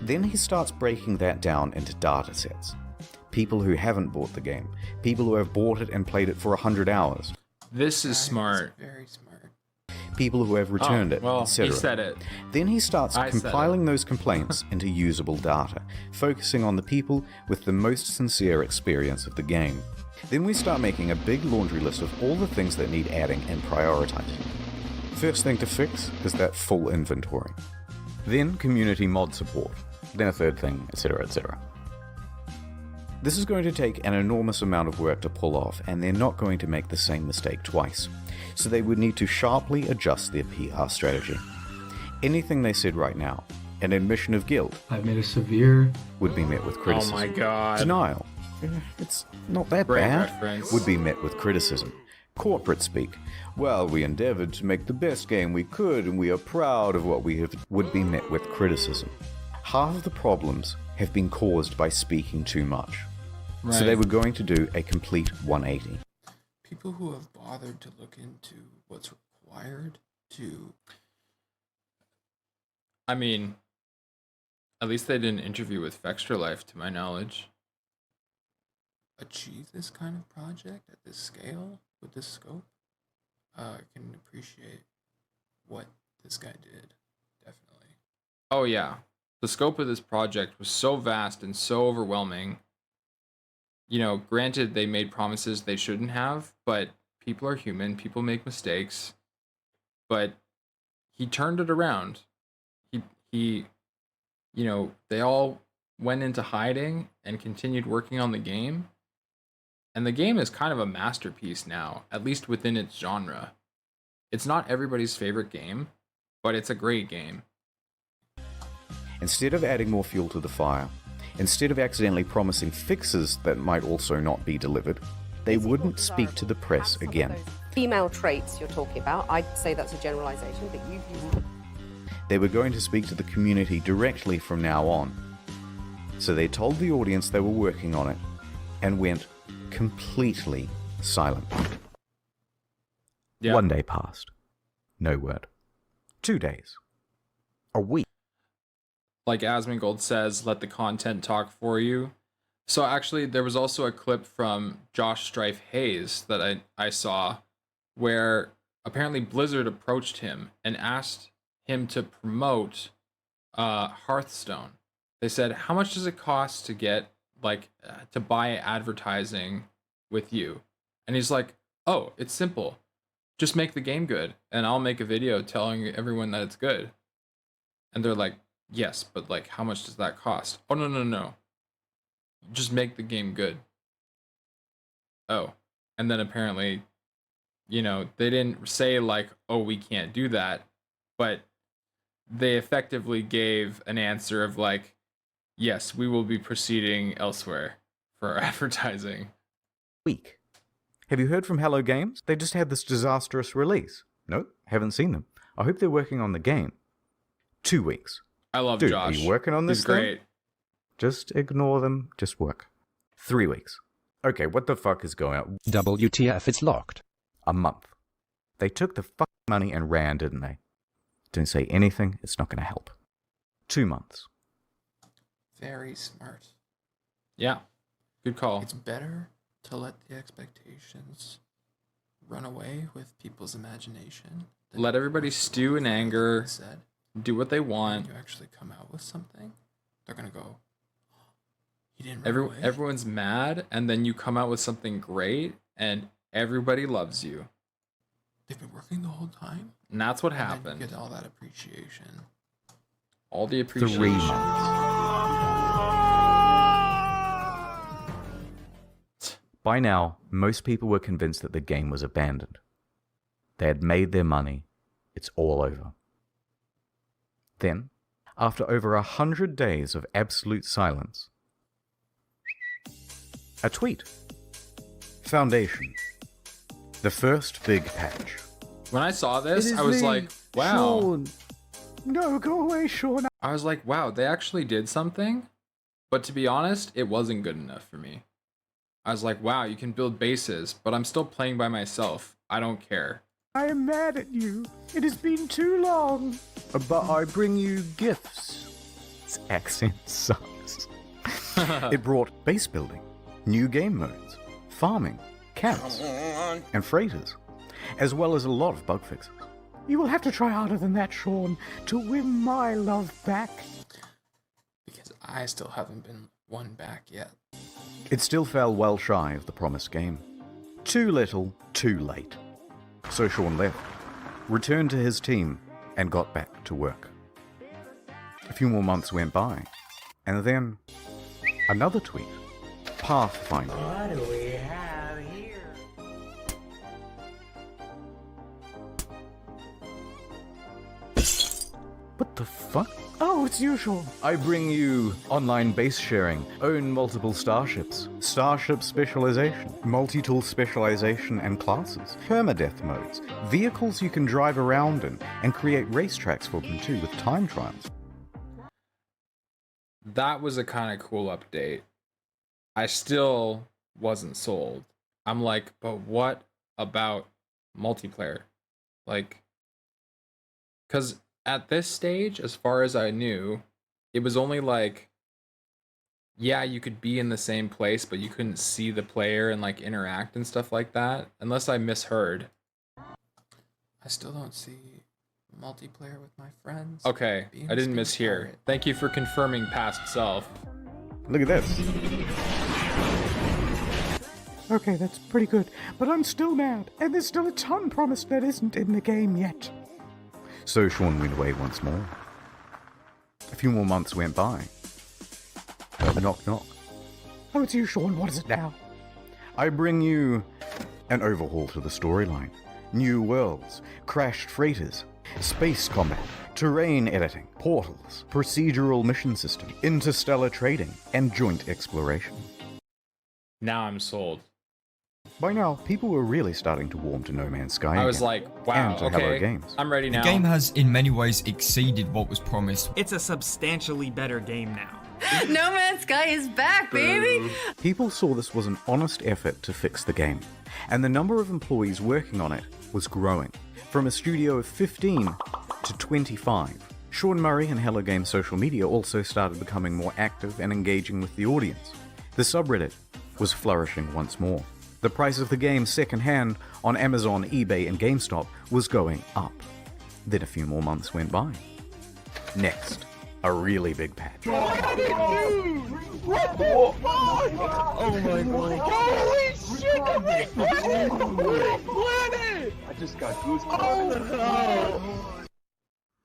Then he starts breaking that down into data sets. People who haven't bought the game, people who have bought it and played it for 100 hours. This is smart. Very smart. People who have returned it, well, etc. he said it. Then he starts compiling those complaints into usable data, focusing on the people with the most sincere experience of the game. Then we start making a big laundry list of all the things that need adding and prioritizing. First thing to fix is that full inventory. Then community mod support. Then a third thing, etc., etc. This is going to take an enormous amount of work to pull off, and they're not going to make the same mistake twice. So they would need to sharply adjust their PR strategy. Anything they said right now, an admission of guilt, I've made a severe, would be met with criticism. Oh my god. Denial, it's not that Great bad, reference. would be met with criticism. Corporate speak, well, we endeavored to make the best game we could and we are proud of what we have, would be met with criticism. Half of the problems have been caused by speaking too much. Right. So they were going to do a complete 180. People who have bothered to look into what's required to... I mean, at least they did an interview with Fextra Life, to my knowledge. achieve this kind of project at this scale, with this scope, I can appreciate what this guy did, definitely. Oh yeah. The scope of this project was so vast and so overwhelming. You know, granted, they made promises they shouldn't have, but people are human. People make mistakes. But he turned it around. He, you know, they all went into hiding and continued working on the game. And the game is kind of a masterpiece now, at least within its genre. It's not everybody's favorite game, but it's a great game. Instead of adding more fuel to the fire, Instead of accidentally promising fixes that might also not be delivered, they wouldn't speak to the press again. Female traits you're talking about, I'd say that's a generalization, but you've used... They were going to speak to the community directly from now on. So they told the audience they were working on it and went completely silent. Yeah. 1 day passed. No word. 2 days. A week. Like Asmongold says, let the content talk for you. So actually, there was also a clip from Josh Strife Hayes that I saw where apparently Blizzard approached him and asked him to promote Hearthstone. They said, how much does it cost to get, to buy advertising with you? And he's like, oh, it's simple. Just make the game good, and I'll make a video telling everyone that it's good. And they're like, yes, but how much does that cost? Oh, no. Just make the game good. Oh. And then apparently, they didn't say oh, we can't do that, but they effectively gave an answer of yes, we will be proceeding elsewhere for our advertising. Week. Have you heard from Hello Games? They just had this disastrous release. Nope, haven't seen them. I hope they're working on the game. 2 weeks. I love Dude, Josh. Are you working on this He's thing? great. Just ignore them. Just work. 3 weeks. Okay, what the fuck is going on? WTF, it's locked. A month. They took the fucking money and ran, didn't they? Didn't say anything. It's not going to help. 2 months. Very smart. Yeah. Good call. It's better to let the expectations run away with people's imagination. Let everybody stew in anger. Do what they want. When you actually come out with something, they're going to go, he didn't run away. Everyone's mad, and then you come out with something great, and everybody loves you. They've been working the whole time. And that's what and happened. Then you get all that appreciation. All the appreciation. 3 months. By now, most people were convinced that the game was abandoned. They had made their money. It's all over. Then, after over 100 days of absolute silence, a tweet. Foundation. The first big patch. When I saw this, I was like, wow. Sean. No, go away, Sean. I was like, wow, they actually did something. But to be honest, it wasn't good enough for me. I was like, wow, you can build bases, but I'm still playing by myself. I don't care. I am mad at you. It has been too long. But I bring you gifts. This accent sucks. It brought base building, new game modes, farming, camps, and freighters, as well as a lot of bug fixes. You will have to try harder than that, Sean, to win my love back. Because I still haven't been won back yet. It still fell well shy of the promised game. Too little, too late. So Sean left, returned to his team, and got back to work. A few more months went by, and then another tweet. Pathfinder. What do we have here? What the fuck? Oh, it's you, Sean. I bring you online base sharing, own multiple starships, starship specialization, multi-tool specialization and classes, permadeath modes, vehicles you can drive around in, and create racetracks for them too with time trials. That was a kind of cool update. I still wasn't sold. I'm like, but what about multiplayer? Because at this stage, as far as I knew, it was only yeah, you could be in the same place, but you couldn't see the player and interact and stuff like that, unless I misheard. I still don't see multiplayer with my friends. Okay, I didn't mishear. Thank you for confirming past self. Look at this. Okay, that's pretty good, but I'm still mad, and there's still a ton promised that isn't in the game yet. So Sean went away once more. A few more months went by. A knock knock. Oh, it's you, Sean. What is it now? I bring you an overhaul to the storyline. New worlds, crashed freighters, space combat, terrain editing, portals, procedural mission system, interstellar trading, and joint exploration. Now I'm sold. By now, people were really starting to warm to No Man's Sky I was again, like, wow, and to Hello okay, Games. I'm ready now. The game has, in many ways, exceeded what was promised. It's a substantially better game now. No Man's Sky is back, baby! People saw this was an honest effort to fix the game, and the number of employees working on it was growing, from a studio of 15 to 25. Sean Murray and Hello Games social media also started becoming more active and engaging with the audience. The subreddit was flourishing once more. The price of the game secondhand on Amazon, eBay, and GameStop was going up. Then a few more months went by. Next, a really big patch. What the fuck? Oh my god. Holy shit, the planet! I just got goosebumps. Oh.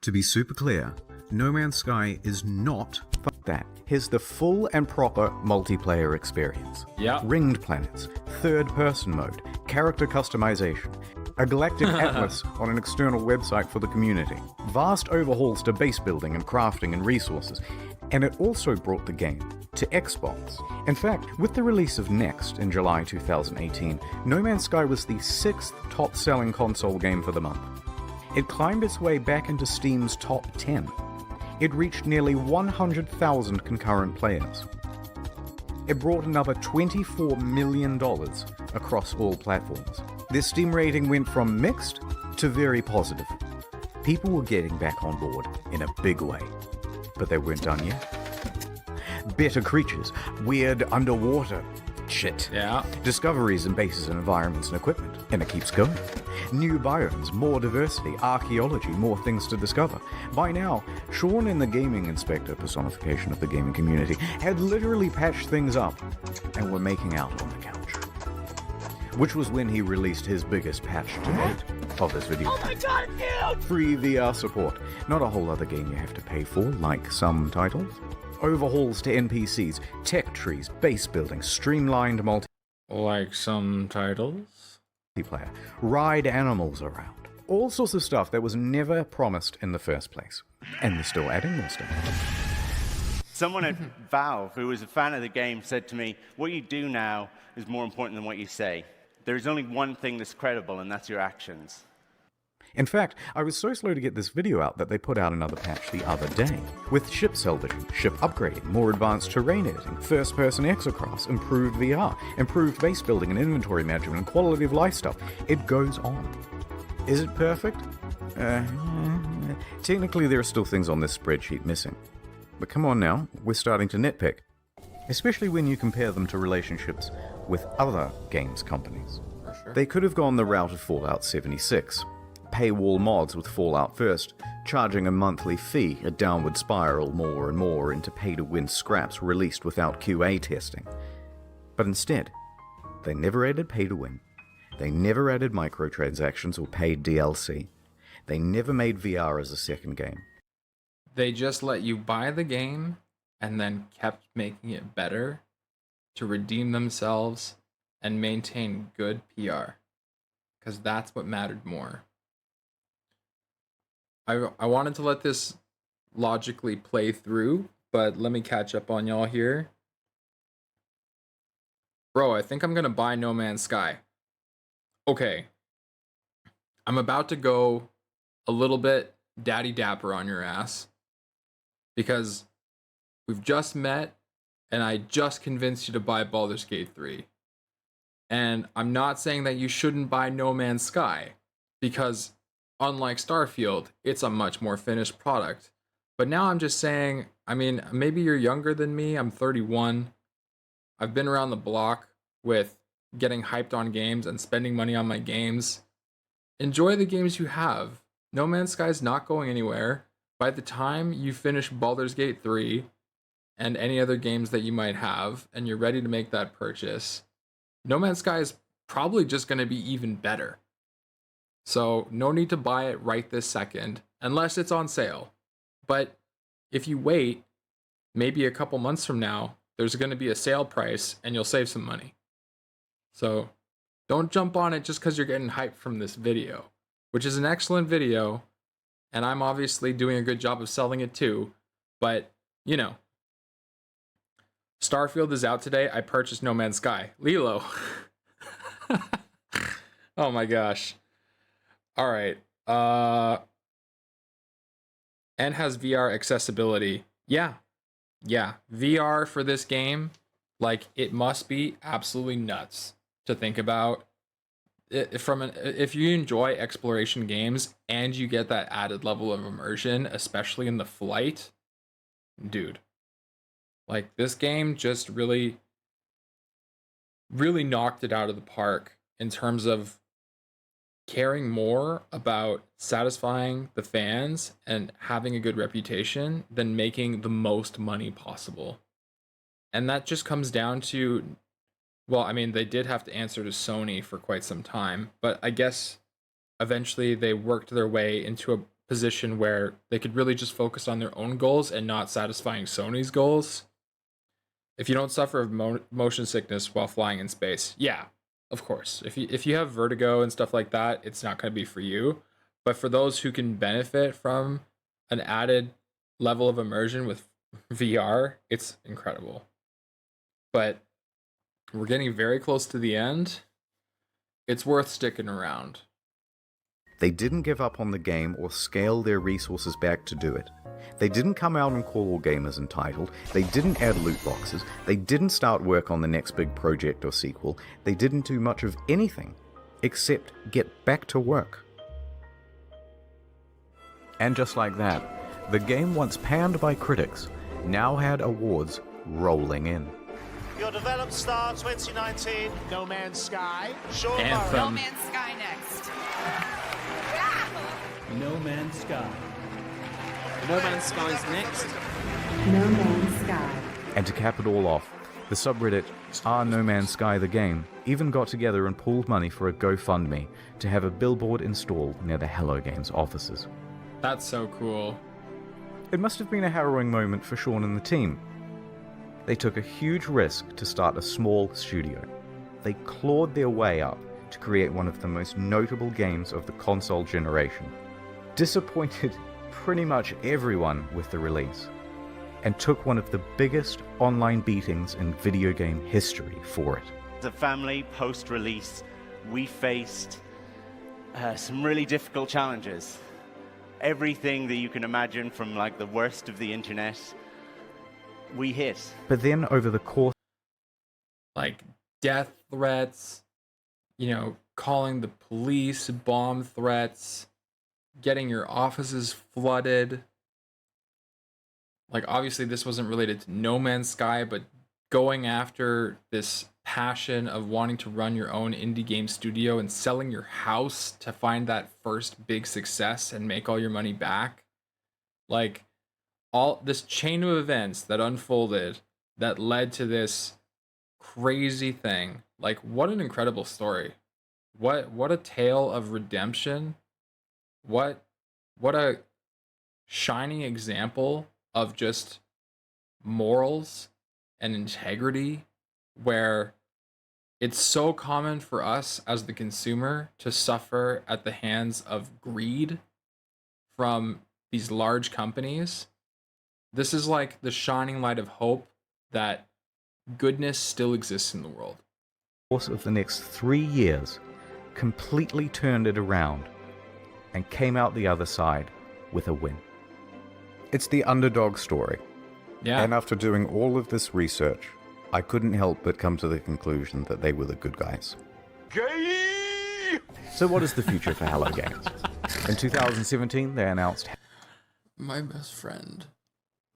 To be super clear, No Man's Sky is not fuck that. Here's the full and proper multiplayer experience. Yeah. Ringed planets, third-person mode, character customization, a galactic atlas on an external website for the community, vast overhauls to base building and crafting and resources, and it also brought the game to Xbox. In fact, with the release of Next in July 2018, No Man's Sky was the 6th top-selling console game for the month. It climbed its way back into Steam's top 10. It reached nearly 100,000 concurrent players. It brought another $24 million across all platforms. Their Steam rating went from mixed to very positive. People were getting back on board in a big way, but they weren't done yet. Better creatures, weird underwater shit. Yeah. Discoveries in bases and environments and equipment, and it keeps going. New biomes, more diversity, archaeology, more things to discover. By now, Sean and the gaming inspector, personification of the gaming community, had literally patched things up and were making out on the couch. Which was when he released his biggest patch to date of this video. Oh my god, dude! Free VR support, not a whole other game you have to pay for, like some titles. Overhauls to NPCs, tech trees, base building, streamlined like some titles, multiplayer, ride animals around, all sorts of stuff that was never promised in the first place, and they're still adding more stuff. Someone at Valve, who was a fan of the game, said to me, "What you do now is more important than what you say. There's only one thing that's credible, and that's your actions." In fact, I was so slow to get this video out that they put out another patch the other day, with ship salvaging, ship upgrading, more advanced terrain editing, first-person exocrafts, improved VR, improved base building and inventory management, and quality of life stuff. It goes on. Is it perfect? Technically, there are still things on this spreadsheet missing. But come on now, we're starting to nitpick. Especially when you compare them to relationships with other games companies. For sure. They could have gone the route of Fallout 76. Paywall mods with Fallout first, charging a monthly fee, a downward spiral more and more into pay-to-win scraps released without QA testing. But instead, they never added pay-to-win. They never added microtransactions or paid DLC. They never made VR as a second game. They just let you buy the game and then kept making it better to redeem themselves and maintain good PR. Because that's what mattered more. I wanted to let this logically play through, but let me catch up on y'all here. Bro, I think I'm gonna buy No Man's Sky. Okay. I'm about to go a little bit daddy dapper on your ass. Because we've just met, and I just convinced you to buy Baldur's Gate 3. And I'm not saying that you shouldn't buy No Man's Sky, because unlike Starfield, it's a much more finished product. But now I'm just saying, I mean, maybe you're younger than me. I'm 31. I've been around the block with getting hyped on games and spending money on my games. Enjoy the games you have. No Man's Sky is not going anywhere. By the time you finish Baldur's Gate 3 and any other games that you might have, and you're ready to make that purchase, No Man's Sky is probably just going to be even better. So no need to buy it right this second, unless it's on sale. But if you wait, maybe a couple months from now, there's going to be a sale price and you'll save some money. So don't jump on it just because you're getting hyped from this video, which is an excellent video. and I'm obviously doing a good job of selling it too, but, you know. Starfield is out today. I purchased No Man's Sky. Lilo. Oh my gosh. All right. And has VR accessibility. Yeah. VR for this game, like, it must be absolutely nuts to think about. If you enjoy exploration games and you get that added level of immersion, especially in the flight, dude. Like, this game just really knocked it out of the park in terms of caring more about satisfying the fans and having a good reputation than making the most money possible. And that just comes down to, well, I mean, they did have to answer to Sony for quite some time, but I guess eventually they worked their way into a position where they could really just focus on their own goals and not satisfying Sony's goals. If you don't suffer of motion sickness while flying in space, yeah, of course. If you have vertigo and stuff like that, it's not going to be for you. But for those who can benefit from an added level of immersion with VR, it's incredible. But we're getting very close to the end. It's worth sticking around. They didn't give up on the game or scale their resources back to do it. They didn't come out and call all gamers entitled. They didn't add loot boxes. They didn't start work on the next big project or sequel. They didn't do much of anything except get back to work. And just like that, the game once panned by critics now had awards rolling in. Your developed star 2019, No Man's Sky. Sean Anthem. Murray. No Man's Sky next. No Man's Sky. No Man's Sky's next. No Man's Sky. And to cap it all off, the subreddit No Man's Sky the Game even got together and pooled money for a GoFundMe to have a billboard installed near the Hello Games offices. That's so cool. It must have been a harrowing moment for Sean and the team. They took a huge risk to start a small studio. They clawed their way up to create one of the most notable games of the console generation, disappointed pretty much everyone with the release, and took one of the biggest online beatings in video game history for it. As a family, post-release, we faced some really difficult challenges. Everything that you can imagine from like the worst of the internet, we hit. But then over the course, like death threats, you know, calling the police, bomb threats, getting your offices flooded. Like, obviously this wasn't related to No Man's Sky, but going after this passion of wanting to run your own indie game studio and selling your house to find that first big success and make all your money back. Like, all this chain of events that unfolded that led to this crazy thing. Like, what an incredible story. What a tale of redemption. What a shining example of just morals and integrity, where it's so common for us as the consumer to suffer at the hands of greed from these large companies. This is like the shining light of hope that goodness still exists in the world. Course of the next 3 years, completely turned it around and came out the other side with a win. It's the underdog story. Yeah. And after doing all of this research, I couldn't help but come to the conclusion that they were the good guys. Gay! So what is the future for Hello Games? In 2017, they announced... My best friend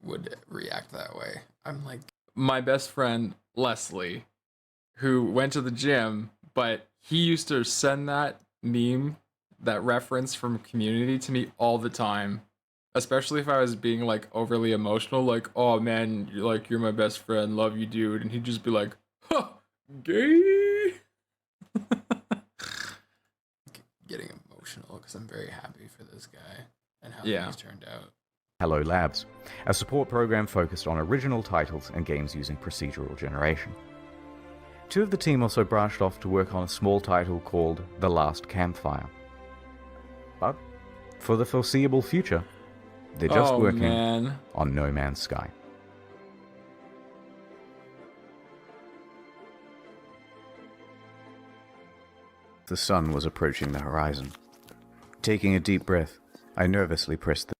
would react that way. I'm like... My best friend, Leslie, who went to the gym, but he used to send that meme, that reference from Community to me all the time. Especially if I was being like overly emotional, like, oh man, you're my best friend, love you, dude. And he'd just be like, huh, gay. Getting emotional because I'm very happy for this guy and how Yeah. things turned out. Hello Labs, a support program focused on original titles and games using procedural generation. Two of the team also branched off to work on a small title called The Last Campfire. But For the foreseeable future, they're just working man. on No Man's Sky. The sun was approaching the horizon. Taking a deep breath, I nervously pressed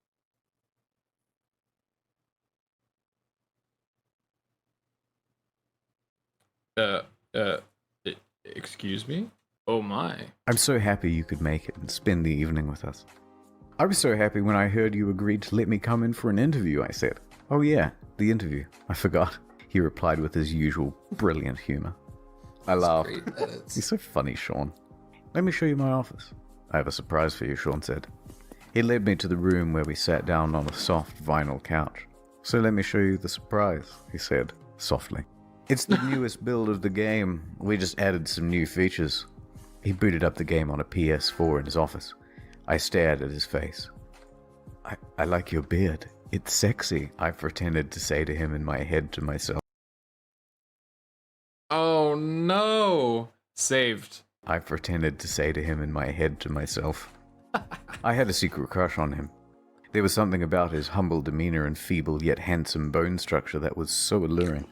the Excuse me? Oh my. I'm so happy you could make it and spend the evening with us. I was so happy when I heard you agreed to let me come in for an interview, I said. Oh yeah, the interview. I forgot. He replied with his usual brilliant humor. I laughed. You're so funny, Sean. Let me show you my office. I have a surprise for you, Sean said. He led me to the room where we sat down on a soft vinyl couch. So let me show you the surprise, he said, softly. It's the newest build of the game. We just added some new features. He booted up the game on a PS4 in his office. I stared at his face. I like your beard. It's sexy, I pretended to say to him in my head to myself. Oh no! Saved. I pretended to say to him in my head to myself. I had a secret crush on him. There was something about his humble demeanor and feeble yet handsome bone structure that was so alluring.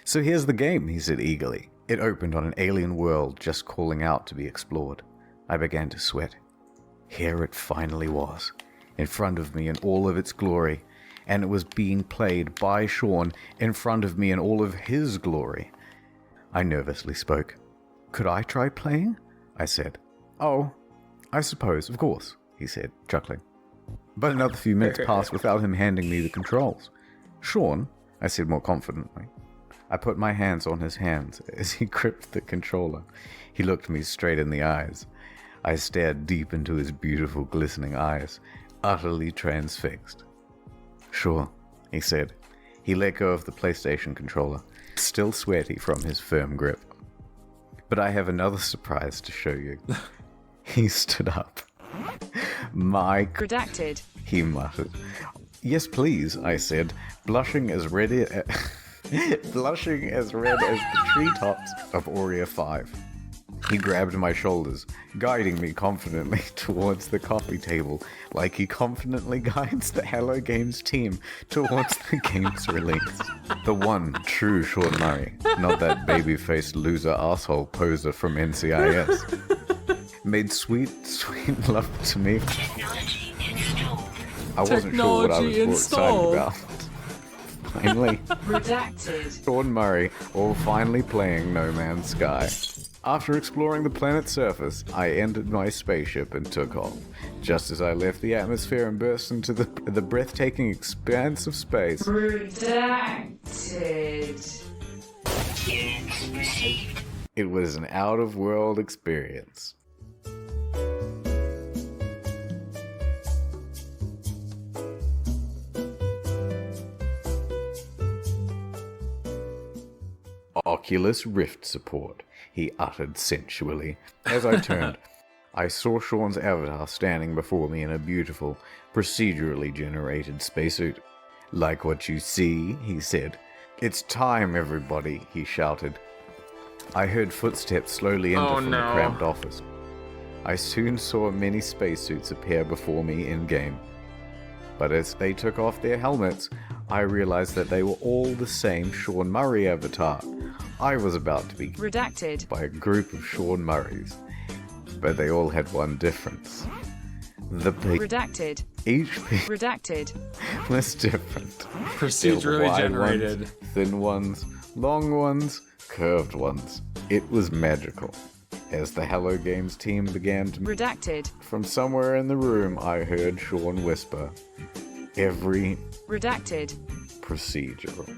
So here's the game, he said eagerly. It opened on an alien world just calling out to be explored. I began to sweat. Here it finally was, in front of me in all of its glory, and it was being played by Sean in front of me in all of his glory. I nervously spoke. Could I try playing? I said. Oh, I suppose, of course, he said, chuckling. But another few minutes passed without him handing me the controls. Sean, I said more confidently. I put my hands on his hands as he gripped the controller. He looked me straight in the eyes. I stared deep into his beautiful, glistening eyes, utterly transfixed. Sure, he said. He let go of the PlayStation controller, still sweaty from his firm grip. But I have another surprise to show you. He stood up. Redacted. He muttered. Yes, please, I said, blushing as red as the treetops of Aurea 5. He grabbed my shoulders, guiding me confidently towards the coffee table, like he confidently guides the Hello Games team towards the game's release. The one true Sean Murray, not that baby-faced loser asshole poser from NCIS. Made sweet, sweet love to me. I wasn't sure what I was more excited about. Finally, Redacted. Sean Murray, all finally playing No Man's Sky. After exploring the planet's surface, I entered my spaceship and took off. Just as I left the atmosphere and burst into the breathtaking expanse of space. Redacted. It was an out-of-world experience. Oculus Rift support, he uttered sensually. As I turned, I saw Sean's avatar standing before me in a beautiful, procedurally generated spacesuit. Like what you see, he said. It's time, everybody, he shouted. I heard footsteps slowly enter from the cramped office. I soon saw many spacesuits appear before me in-game. But as they took off their helmets, I realized that they were all the same Sean Murray avatar. I was about to be redacted by a group of Sean Murrays, but they all had one difference. The redacted. Each redacted was different. Procedurally generated. Ones, thin ones, long ones, curved ones. It was magical. As the Hello Games team began to redacted. From somewhere in the room, I heard Sean whisper, "Every redacted procedural."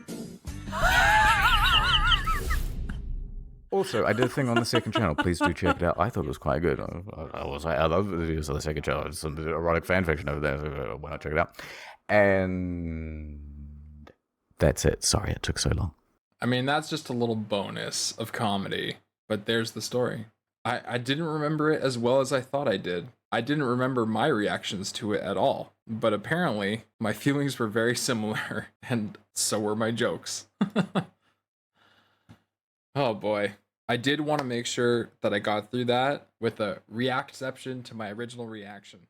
Also, I did a thing on the second channel. Please do check it out. I thought it was quite good. I love the videos on the second channel. It's some erotic fanfiction over there. So why not check it out? And that's it. Sorry it took so long. I mean, that's just a little bonus of comedy. But there's the story. I didn't remember it as well as I thought I did. I didn't remember my reactions to it at all. But apparently, my feelings were very similar, and so were my jokes. Oh boy. I did want to make sure that I got through that with a reactception to my original reaction.